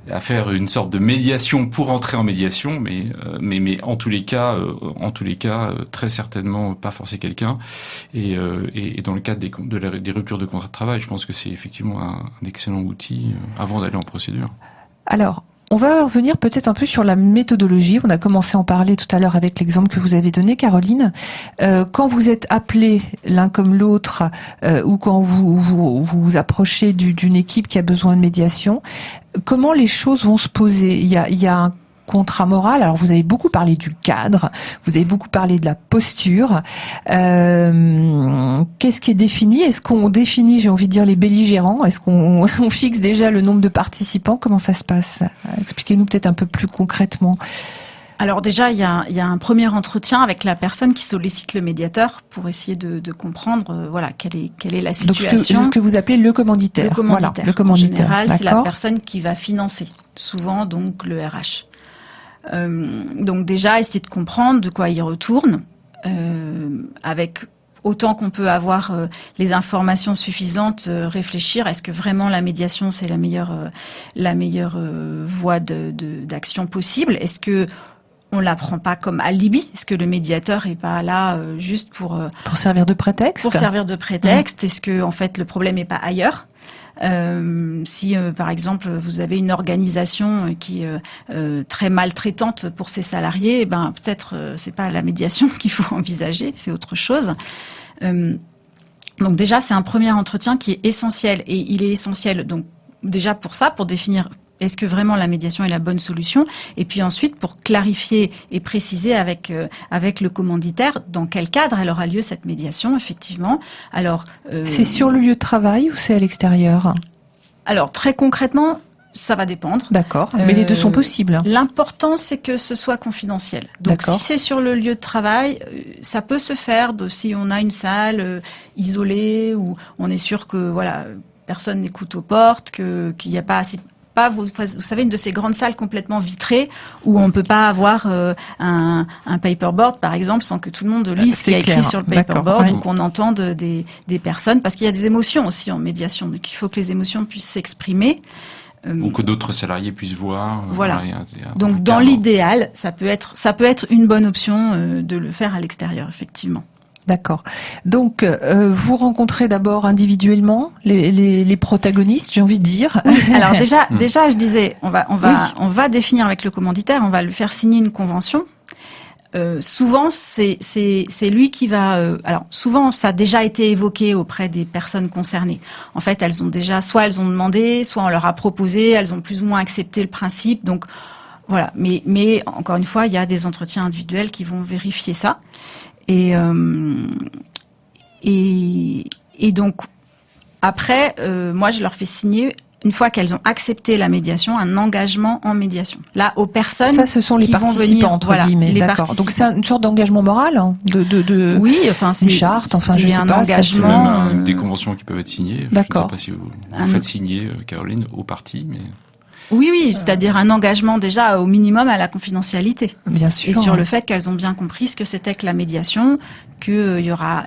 à faire une sorte de médiation pour entrer en médiation, mais en tous les cas, très certainement pas forcer quelqu'un. Et dans le cadre des ruptures de contrat de travail, je pense que c'est effectivement un excellent outil avant d'aller en procédure. Alors, on va revenir peut-être un peu sur la méthodologie. On a commencé à en parler tout à l'heure avec l'exemple que vous avez donné, Caroline. Quand vous êtes appelés l'un comme l'autre, ou quand vous approchez d'une équipe qui a besoin de médiation, comment les choses vont se poser? Il y a contrat moral. Alors vous avez beaucoup parlé du cadre, vous avez beaucoup parlé de la posture. Qu'est-ce qui est défini? Est-ce qu'on définit, j'ai envie de dire, les belligérants? Est-ce qu'on fixe déjà le nombre de participants? Comment ça se passe? Expliquez-nous peut-être un peu plus concrètement. Alors déjà, il y a un premier entretien avec la personne qui sollicite le médiateur pour essayer de comprendre, quelle est la situation. Donc c'est ce que vous appelez le commanditaire. Le commanditaire. Voilà, le commanditaire. En général, c'est la D'accord. personne qui va financer. Souvent, donc, le RH. Donc déjà, essayer de comprendre de quoi il retourne, avec autant qu'on peut avoir les informations suffisantes, réfléchir. Est-ce que vraiment la médiation c'est la meilleure voie d'action possible? Est-ce que on la prend pas comme alibi? Est-ce que le médiateur est pas là juste pour servir de prétexte? Pour servir de prétexte. Est-ce que en fait le problème est pas ailleurs? Si par exemple vous avez une organisation qui est très maltraitante pour ses salariés, peut-être c'est pas la médiation qu'il faut envisager, c'est autre chose. Donc déjà c'est un premier entretien qui est essentiel, et il est essentiel donc déjà pour ça, pour définir est-ce que vraiment la médiation est la bonne solution, et puis ensuite pour clarifier et préciser avec le commanditaire dans quel cadre elle aura lieu cette médiation, effectivement. Alors c'est sur le lieu de travail ou c'est à l'extérieur? Alors très concrètement, ça va dépendre. D'accord, mais les deux sont possibles. L'important, c'est que ce soit confidentiel. Donc, si c'est sur le lieu de travail, ça peut se faire si on a une salle isolée où on est sûr que personne n'écoute aux portes, qu'il n'y a pas assez. Vous savez, une de ces grandes salles complètement vitrées où on peut pas avoir un paperboard, par exemple, sans que tout le monde lise ce qu'il y a écrit sur le paperboard, ou qu'on entende des personnes, parce qu'il y a des émotions aussi en médiation, donc il faut que les émotions puissent s'exprimer. Ou que d'autres salariés puissent voir. Voilà. Donc dans l'idéal, ça peut être une bonne option de le faire à l'extérieur, effectivement. D'accord. Donc, vous rencontrez d'abord individuellement les protagonistes, j'ai envie de dire. Oui. Alors déjà, je disais, on va définir avec le commanditaire, on va lui faire signer une convention. Souvent, c'est lui qui va. Alors souvent, ça a déjà été évoqué auprès des personnes concernées. En fait, elles ont demandé, soit on leur a proposé, elles ont plus ou moins accepté le principe. Donc voilà. Mais encore une fois, il y a des entretiens individuels qui vont vérifier ça. Et donc après, moi je leur fais signer, une fois qu'elles ont accepté la médiation, un engagement en médiation. Là, aux personnes ça, ce sont les participants entre guillemets. D'accord. Donc c'est une sorte d'engagement moral, oui, enfin c'est une charte, enfin je sais un pas. Engagement. C'est même des conventions qui peuvent être signées. D'accord. Je ne sais pas si vous faites signer, Caroline, aux parties, mais. Oui, c'est-à-dire un engagement déjà au minimum à la confidentialité. Bien sûr. Et sur le fait qu'elles ont bien compris ce que c'était que la médiation, qu'il y aura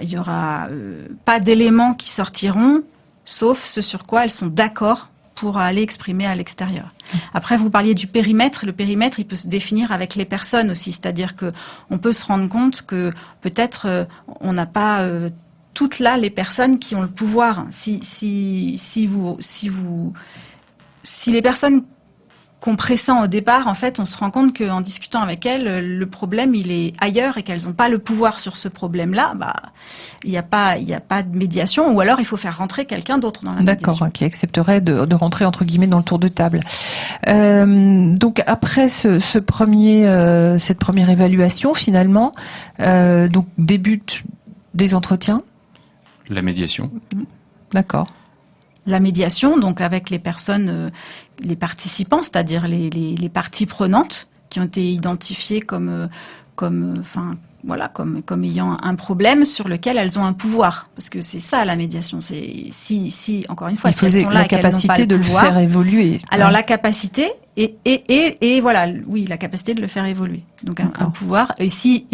pas d'éléments qui sortiront, sauf ce sur quoi elles sont d'accord pour aller exprimer à l'extérieur. Après, vous parliez du périmètre. Le périmètre, il peut se définir avec les personnes aussi, c'est-à-dire que on peut se rendre compte que peut-être on n'a pas toutes là les personnes qui ont le pouvoir. Si les personnes qu'on pressent au départ, en fait, on se rend compte qu'en discutant avec elles, le problème, il est ailleurs et qu'elles n'ont pas le pouvoir sur ce problème-là, il n'y a pas de médiation, ou alors il faut faire rentrer quelqu'un d'autre dans la médiation. D'accord, qui accepterait de rentrer, entre guillemets, dans le tour de table. Donc, après cette première évaluation, finalement, donc débute des entretiens. La médiation. D'accord. La médiation, donc avec les personnes, les participants, c'est-à-dire les parties prenantes qui ont été identifiées comme ayant un problème sur lequel elles ont un pouvoir, parce que c'est ça la médiation. C'est si encore une fois, si elles sont là, la capacité de le faire évoluer. Alors la capacité et voilà, oui, la capacité de le faire évoluer. Donc un pouvoir. Et si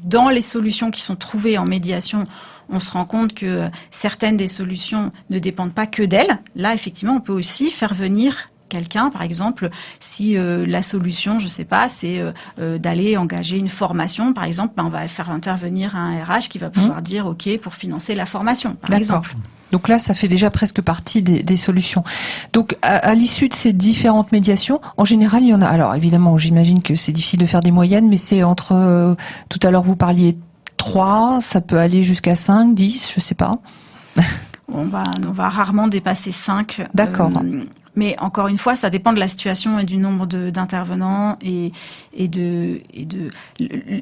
dans les solutions qui sont trouvées en médiation, on se rend compte que certaines des solutions ne dépendent pas que d'elles. Là, effectivement, on peut aussi faire venir quelqu'un, par exemple, si la solution, je sais pas, c'est d'aller engager une formation, par exemple, on va faire intervenir un RH qui va pouvoir dire OK pour financer la formation, par exemple. Donc là, ça fait déjà presque partie des solutions. Donc, à l'issue de ces différentes médiations, en général, il y en a. Alors, évidemment, j'imagine que c'est difficile de faire des moyennes, mais c'est entre. Tout à l'heure, vous parliez 3, ça peut aller jusqu'à 5, 10, je sais pas. On va rarement dépasser 5. D'accord. Mais encore une fois, ça dépend de la situation et du nombre d'intervenants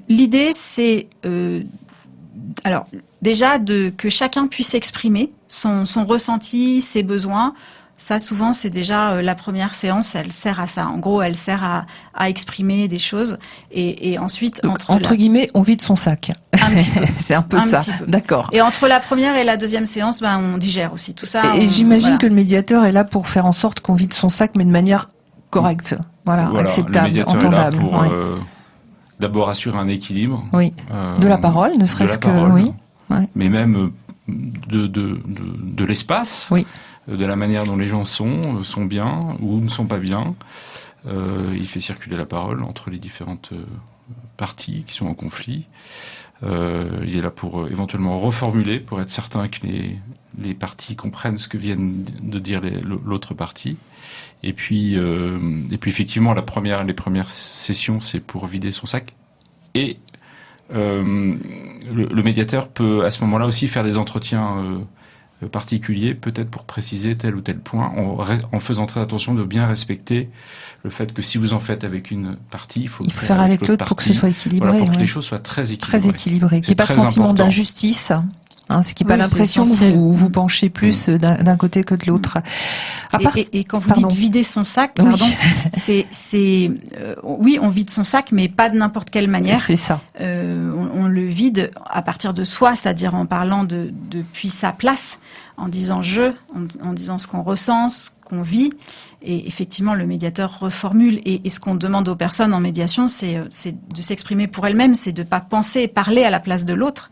l'idée, c'est alors déjà que chacun puisse exprimer son ressenti, ses besoins. Ça, souvent, c'est déjà la première séance, elle sert à ça. En gros, elle sert à exprimer des choses. Et ensuite, donc, entre guillemets, on vide son sac. Un petit peu. C'est un peu ça. D'accord. Et entre la première et la deuxième séance, on digère aussi tout ça. Et j'imagine que le médiateur est là pour faire en sorte qu'on vide son sac, mais de manière correcte. Voilà, acceptable, le médiateur entendable. Est là pour d'abord assurer un équilibre. Oui. De la parole, ne serait-ce que. Oui. Ouais. Mais même de l'espace. Oui. De la manière dont les gens sont bien ou ne sont pas bien. Il fait circuler la parole entre les différentes parties qui sont en conflit. Il est là pour éventuellement reformuler, pour être certain que les parties comprennent ce que viennent de dire l'autre partie. Et puis effectivement, les premières sessions, c'est pour vider son sac. Et le médiateur peut à ce moment-là aussi faire des entretiens particulier, peut-être pour préciser tel ou tel point, en faisant très attention de bien respecter le fait que si vous en faites avec une partie, il faut faire avec l'autre pour que ce soit équilibré. Voilà, pour que les choses soient très équilibrées. Très équilibré, qu'il n'y ait pas de sentiment d'injustice. Ce qui n'est pas l'impression que vous penchez plus d'un côté que de l'autre. Et quand vous dites vider son sac, pardon, oui, on vide son sac, mais pas de n'importe quelle manière. C'est ça. On le vide à partir de soi, c'est-à-dire en parlant depuis sa place, en disant en disant ce qu'on ressent, ce qu'on vit. Et effectivement, le médiateur reformule. Et ce qu'on demande aux personnes en médiation, c'est de s'exprimer pour elles-mêmes, c'est de pas penser et parler à la place de l'autre.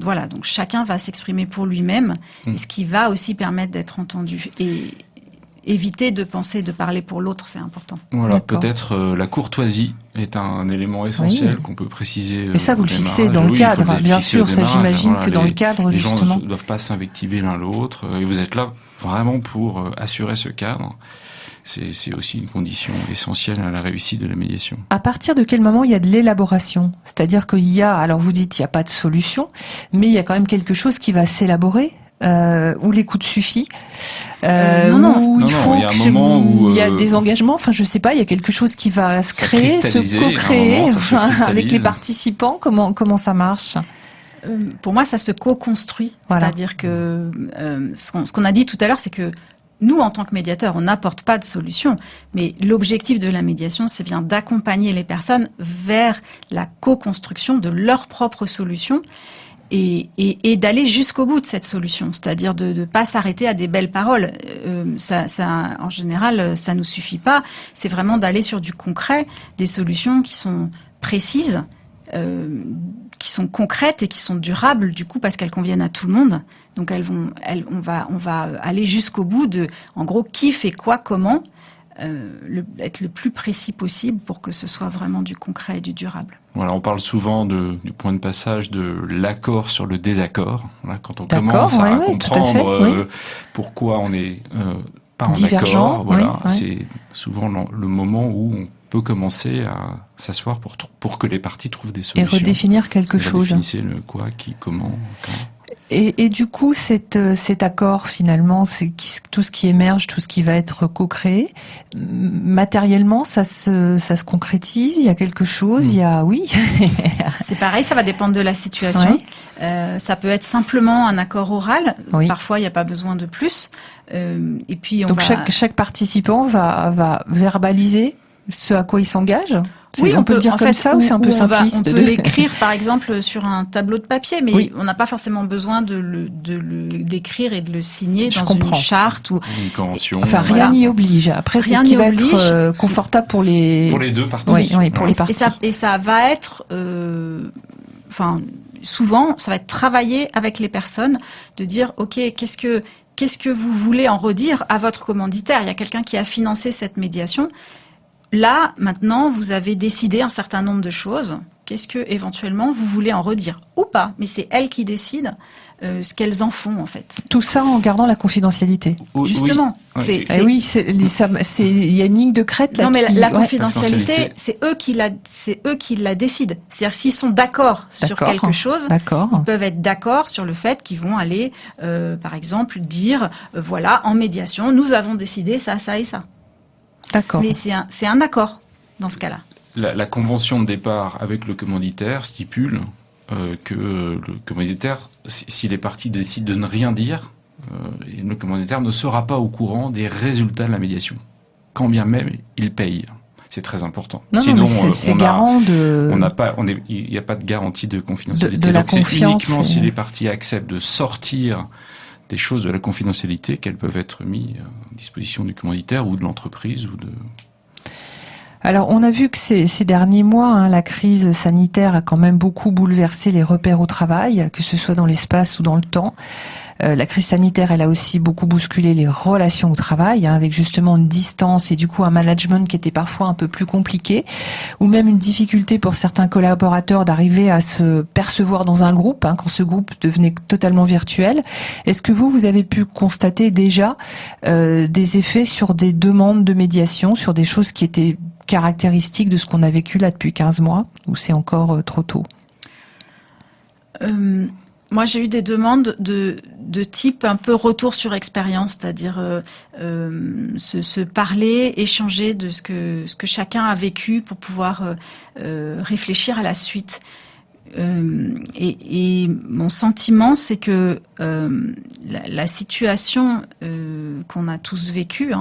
Voilà, donc chacun va s'exprimer pour lui-même, et ce qui va aussi permettre d'être entendu. Et éviter de penser, de parler pour l'autre, c'est important. Voilà, peut-être la courtoisie est un élément essentiel qu'on peut préciser. Et ça, vous le fixez dans le cadre, bien sûr. Ça, j'imagine que dans le cadre, justement. Les gens ne doivent pas s'invectiver l'un l'autre. Et vous êtes là vraiment pour assurer ce cadre. C'est aussi une condition essentielle à la réussite de la médiation. À partir de quel moment il y a de l'élaboration ? C'est-à-dire qu'il y a, alors vous dites il n'y a pas de solution, mais il y a quand même quelque chose qui va s'élaborer, où l'écoute suffit, où il faut il y a des engagements, enfin je sais pas, il y a quelque chose qui va se créer, se co-créer, avec les participants, comment ça marche ? Pour moi, ça se co-construit. Voilà. C'est-à-dire que ce qu'on a dit tout à l'heure, c'est que nous, en tant que médiateurs, on n'apporte pas de solution, mais l'objectif de la médiation, c'est bien d'accompagner les personnes vers la co-construction de leur propre solution et d'aller jusqu'au bout de cette solution, c'est-à-dire de ne pas s'arrêter à des belles paroles. Ça, en général, ça nous suffit pas. C'est vraiment d'aller sur du concret, des solutions qui sont précises, qui sont concrètes et qui sont durables du coup parce qu'elles conviennent à tout le monde. Donc on va aller jusqu'au bout de, en gros, qui fait quoi, comment, être le plus précis possible pour que ce soit vraiment du concret et du durable. Voilà, on parle souvent du point de passage de l'accord sur le désaccord. Voilà, quand on commence à comprendre pourquoi on n'est pas en accord, voilà, c'est souvent le moment où on peut commencer à s'asseoir pour que les parties trouvent des solutions. Et redéfinir quelque chose. Redéfinissez le quoi, qui, comment, quand. Et du coup, cet accord, finalement, c'est tout ce qui émerge, tout ce qui va être co-créé. Matériellement, ça se concrétise. Il y a quelque chose. Il y a, oui. C'est pareil, ça va dépendre de la situation. Ça peut être simplement un accord oral. Parfois, il n'y a pas besoin de plus. Et puis, donc chaque participant va verbaliser ce à quoi il s'engage. Oui, on peut le dire comme ça ou c'est un peu simpliste? On peut l'écrire par exemple sur un tableau de papier, mais on n'a pas forcément besoin de l'écrire et de le signer dans une charte ou une convention. Enfin, rien n'y oblige. Après, c'est ce qui va être confortable pour les deux parties. Oui, pour les parties. Et ça va être, souvent, ça va être travaillé avec les personnes de dire, ok, qu'est-ce que vous voulez en redire à votre commanditaire? Il y a quelqu'un qui a financé cette médiation. Là, maintenant, vous avez décidé un certain nombre de choses. qu'est-ce que éventuellement vous voulez en redire ou pas. Mais c'est elles qui décident ce qu'elles en font en fait. Tout ça en gardant la confidentialité. Justement, oui. Il y a une ligne de crête là. Non, mais la ouais. confidentialité, c'est eux qui la décident. C'est-à-dire s'ils sont d'accord sur quelque chose, ils peuvent être d'accord sur le fait qu'ils vont aller, par exemple, dire voilà, en médiation, nous avons décidé ça, ça et ça. D'accord. Mais c'est un accord dans ce cas-là. La convention de départ avec le commanditaire stipule que le commanditaire, si les parties décident de ne rien dire, le commanditaire ne sera pas au courant des résultats de la médiation, quand bien même il paye. C'est très important. Sinon, c'est garant de. Il n'y a pas de garantie de confidentialité. De la Donc confiance. C'est uniquement si les parties acceptent de sortir des choses de la confidentialité qu'elles peuvent être mises à disposition du commanditaire ou de l'entreprise ou de. Alors, on a vu que ces derniers mois, la crise sanitaire a quand même beaucoup bouleversé les repères au travail, que ce soit dans l'espace ou dans le temps. La crise sanitaire, elle a aussi beaucoup bousculé les relations au travail, avec justement une distance et du coup un management qui était parfois un peu plus compliqué, ou même une difficulté pour certains collaborateurs d'arriver à se percevoir dans un groupe, quand ce groupe devenait totalement virtuel. Est-ce que vous avez pu constater déjà des effets sur des demandes de médiation, sur des choses qui étaient caractéristiques de ce qu'on a vécu là depuis 15 mois, ou c'est encore trop tôt? Moi, j'ai eu des demandes de type un peu retour sur expérience, c'est-à-dire se parler, échanger de ce que chacun a vécu pour pouvoir réfléchir à la suite. Et mon sentiment, c'est que la situation qu'on a tous vécue,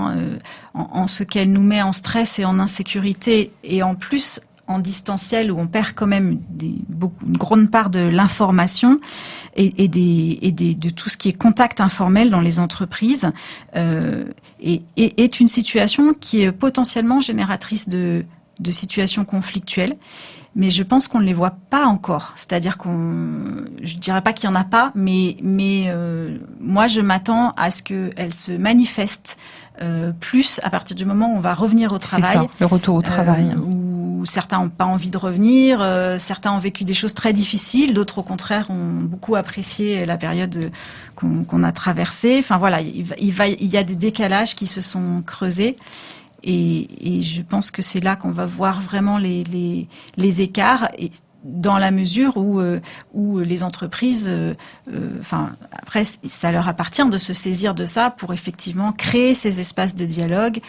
en ce qu'elle nous met en stress et en insécurité, et en plus en distanciel où on perd quand même une grande part de l'information et de tout ce qui est contact informel dans les entreprises, est une situation qui est potentiellement génératrice de situations conflictuelles. Mais je pense qu'on ne les voit pas encore. C'est-à-dire je dirais pas qu'il y en a pas, mais moi je m'attends à ce qu'elles se manifestent plus à partir du moment où on va revenir au travail. C'est ça, le retour au travail. Où certains n'ont pas envie de revenir, certains ont vécu des choses très difficiles, d'autres au contraire ont beaucoup apprécié la période qu'on a traversée. Enfin voilà, il y a des décalages qui se sont creusés. Et je pense que c'est là qu'on va voir vraiment les écarts, et dans la mesure où les entreprises, après ça leur appartient de se saisir de ça pour effectivement créer ces espaces de dialogue,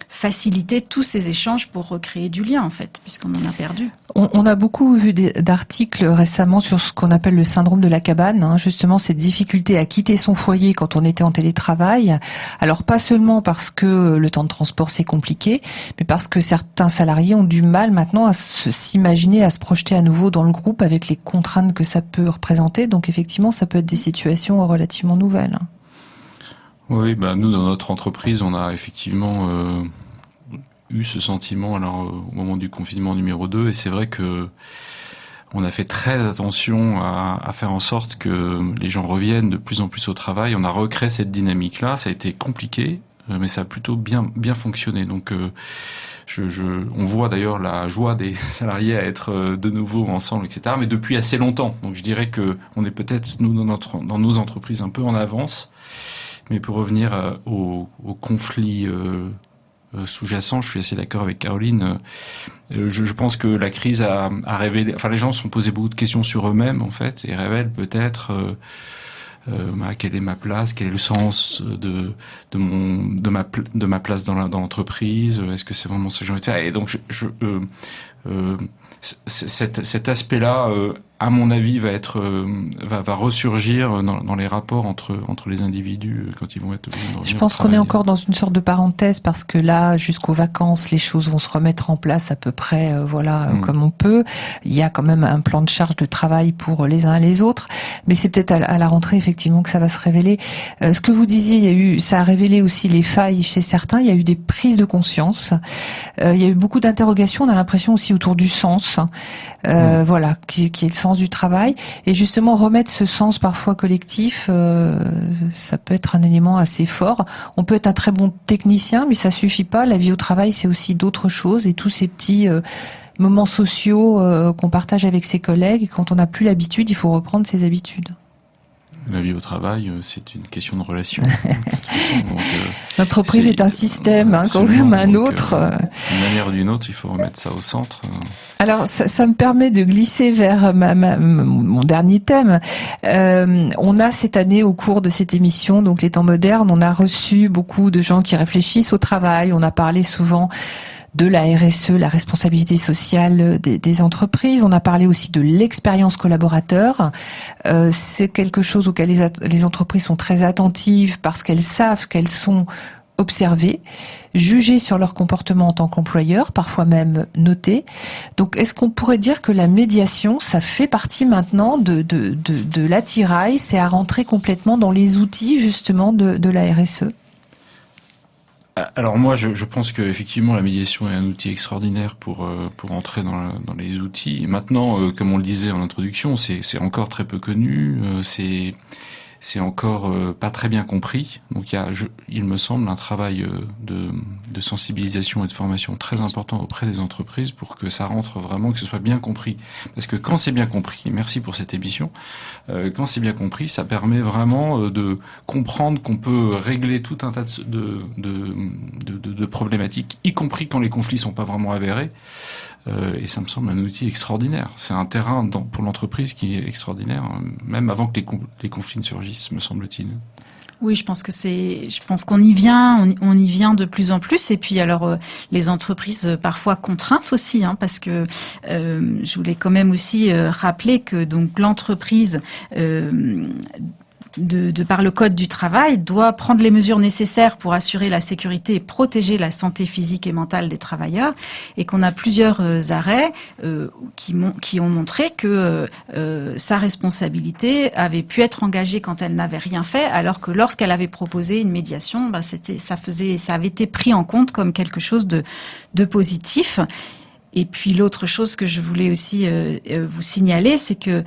faciliter tous ces échanges pour recréer du lien en fait, puisqu'on en a perdu. On a beaucoup vu d'articles récemment sur ce qu'on appelle le syndrome de la cabane, justement cette difficulté à quitter son foyer quand on était en télétravail. Alors pas seulement parce que le temps de transport c'est compliqué, mais parce que certains salariés ont du mal maintenant à s'imaginer, à se projeter à nouveau dans le groupe avec les contraintes que ça peut représenter. Donc effectivement, ça peut être des situations relativement nouvelles. Oui, nous dans notre entreprise, on a effectivement eu ce sentiment au moment du confinement numéro 2, et c'est vrai que on a fait très attention à faire en sorte que les gens reviennent de plus en plus au travail. On a recréé cette dynamique-là. Ça a été compliqué, mais ça a plutôt bien fonctionné. Donc on voit d'ailleurs la joie des salariés à être de nouveau ensemble, etc. Mais depuis assez longtemps. Donc je dirais que on est peut-être nous dans nos entreprises un peu en avance. Mais pour revenir au conflit sous-jacent, je suis assez d'accord avec Caroline. Je pense que la crise a révélé. Enfin, les gens se sont posés beaucoup de questions sur eux-mêmes en fait, et révèlent peut-être. Quelle est ma place, quel est le sens de ma place dans l'entreprise, est-ce que c'est vraiment ce que j'ai envie de faire, et donc cet aspect-là, à mon avis, va ressurgir dans les rapports entre les individus quand ils vont être obligés de revenir. Je pense qu'on est encore dans une sorte de parenthèse, parce que là, jusqu'aux vacances, les choses vont se remettre en place à peu près, comme on peut. Il y a quand même un plan de charge de travail pour les uns et les autres, mais c'est peut-être à la rentrée effectivement que ça va se révéler. Ce que vous disiez, ça a révélé aussi les failles chez certains. Il y a eu des prises de conscience. Il y a eu beaucoup d'interrogations. On a l'impression aussi autour du sens, qui est le sens du travail, et justement remettre ce sens parfois collectif, ça peut être un élément assez fort. On peut être un très bon technicien, mais ça suffit pas. La vie au travail, c'est aussi d'autres choses, et tous ces petits moments sociaux qu'on partage avec ses collègues, et quand on n'a plus l'habitude, il faut reprendre ses habitudes. La vie au travail, c'est une question de relation. De toute façon, donc, l'entreprise est un système, comme un autre. D'une manière ou d'une autre, il faut remettre ça au centre. Alors, ça me permet de glisser vers mon dernier thème. On a cette année, au cours de cette émission, donc les temps modernes, on a reçu beaucoup de gens qui réfléchissent au travail. On a parlé souvent de la RSE, la responsabilité sociale des entreprises. On a parlé aussi de l'expérience collaborateur. C'est quelque chose auquel les entreprises sont très attentives parce qu'elles savent qu'elles sont observées, jugées sur leur comportement en tant qu'employeur, parfois même notées. Donc, est-ce qu'on pourrait dire que la médiation, ça fait partie maintenant de l'attirail, c'est à rentrer complètement dans les outils justement de la RSE? Alors moi, je pense que effectivement la médiation est un outil extraordinaire pour entrer dans les outils. Maintenant, comme on le disait en introduction, c'est encore très peu connu, c'est encore pas très bien compris. Donc il me semble, un travail de sensibilisation et de formation très important auprès des entreprises pour que ça rentre vraiment, que ce soit bien compris. Parce que quand c'est bien compris, merci pour cette émission, quand c'est bien compris, ça permet vraiment de comprendre qu'on peut régler tout un tas de problématiques, y compris quand les conflits sont pas vraiment avérés. Et ça me semble un outil extraordinaire. C'est un terrain pour l'entreprise qui est extraordinaire, même avant que les conflits ne surgissent, me semble-t-il. Oui, je pense qu'on y vient, on y vient de plus en plus. Et puis alors, les entreprises parfois contraintes aussi, parce que je voulais quand même aussi rappeler que donc l'entreprise de par le code du travail, doit prendre les mesures nécessaires pour assurer la sécurité et protéger la santé physique et mentale des travailleurs, et qu'on a plusieurs arrêts qui ont montré que sa responsabilité avait pu être engagée quand elle n'avait rien fait, alors que lorsqu'elle avait proposé une médiation, ça avait été pris en compte comme quelque chose de positif. Et puis l'autre chose que je voulais aussi vous signaler, c'est que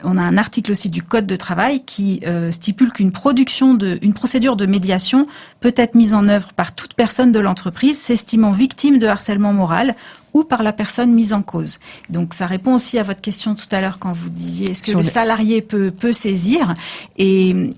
on a un article aussi du Code de travail qui stipule qu'une procédure de médiation peut être mise en œuvre par toute personne de l'entreprise s'estimant victime de harcèlement moral ou par la personne mise en cause. Donc ça répond aussi à votre question tout à l'heure quand vous disiez est-ce que le salarié peut saisir, et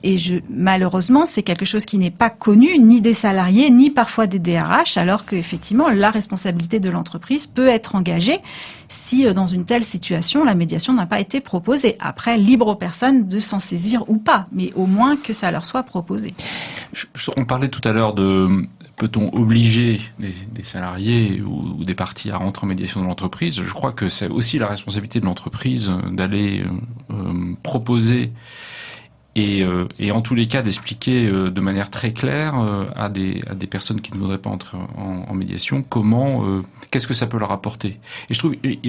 malheureusement c'est quelque chose qui n'est pas connu ni des salariés ni parfois des DRH, alors qu'effectivement la responsabilité de l'entreprise peut être engagée si dans une telle situation la médiation n'a pas été proposée. Après, libre aux personnes de s'en saisir ou pas, mais au moins que ça leur soit proposé. On parlait tout à l'heure de peut-on obliger des salariés ou des parties à rentrer en médiation dans l'entreprise? Je crois que c'est aussi la responsabilité de l'entreprise d'aller proposer et en tous les cas d'expliquer de manière très claire à des personnes qui ne voudraient pas entrer en médiation qu'est-ce que ça peut leur apporter. Et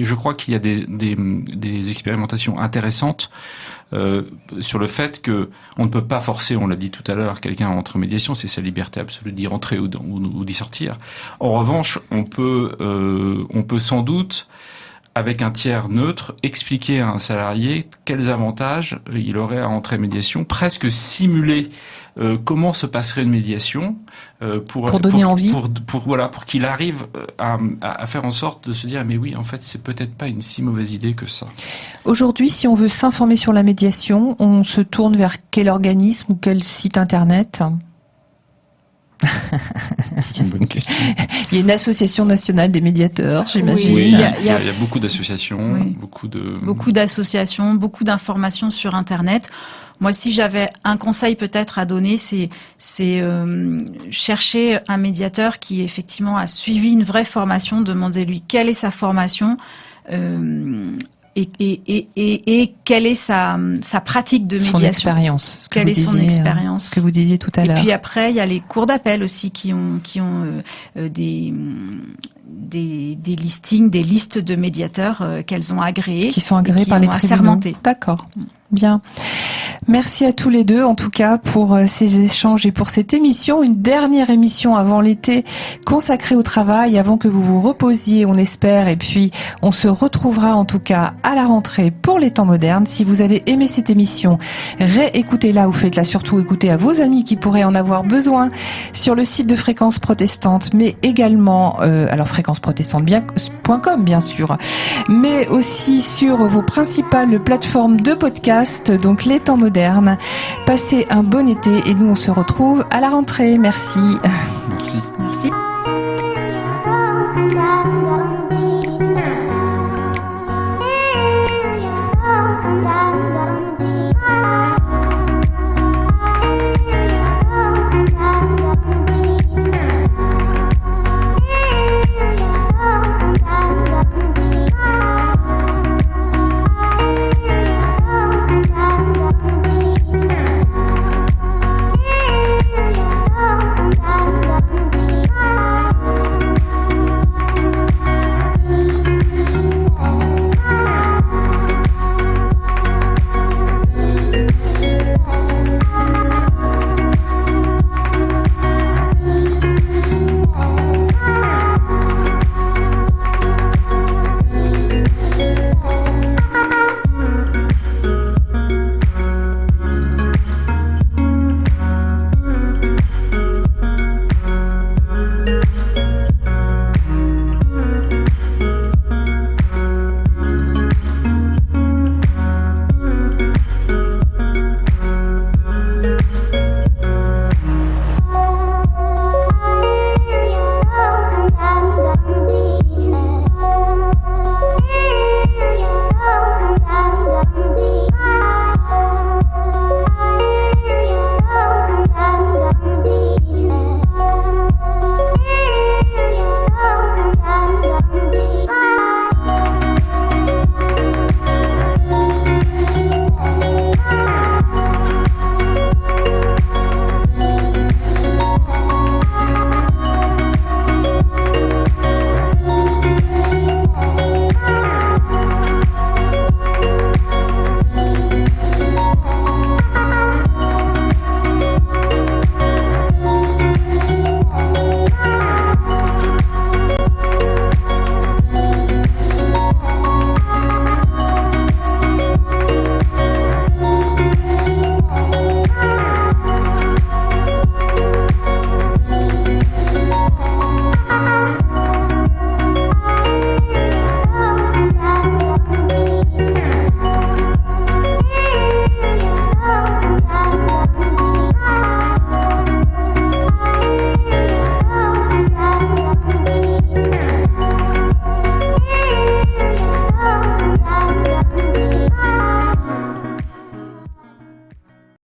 je crois qu'il y a des expérimentations intéressantes sur le fait que on ne peut pas forcer, on l'a dit tout à l'heure, quelqu'un à entrer en médiation, c'est sa liberté absolue d'y rentrer ou d'y sortir. En revanche, on peut sans doute, avec un tiers neutre, expliquer à un salarié quels avantages il aurait à entrer en médiation, presque simuler comment se passerait une médiation pour donner envie, pour qu'il arrive à faire en sorte de se dire mais oui, en fait c'est peut-être pas une si mauvaise idée que ça. Aujourd'hui, si on veut s'informer sur la médiation, on se tourne vers quel organisme ou quel site internet? C'est une bonne question. Il y a une association nationale des médiateurs, j'imagine. Oui, il y a beaucoup d'associations, oui. Beaucoup d'associations, beaucoup d'informations sur Internet. Moi, si j'avais un conseil peut-être à donner, c'est chercher un médiateur qui effectivement a suivi une vraie formation, demandez-lui quelle est sa formation. Et quelle est sa pratique de médiation, son expérience, quelle est son expérience, ce que vous disiez tout à l'heure. Et puis après, il y a les cours d'appel aussi qui ont des listings, des listes de médiateurs qu'elles ont agréés, qui sont agréés par les tribunaux. Assermentés. D'accord, bien. Merci à tous les deux, en tout cas, pour ces échanges et pour cette émission. Une dernière émission avant l'été consacrée au travail, avant que vous vous reposiez, on espère. Et puis, on se retrouvera en tout cas à la rentrée pour les temps modernes. Si vous avez aimé cette émission, réécoutez-la ou faites-la surtout écouter à vos amis qui pourraient en avoir besoin sur le site de Fréquence Protestante, mais également, alors fréquenceprotestante.com bien sûr, mais aussi sur vos principales plateformes de podcast, donc les temps modernes. Passez un bon été et nous on se retrouve à la rentrée. Merci. Merci. Merci.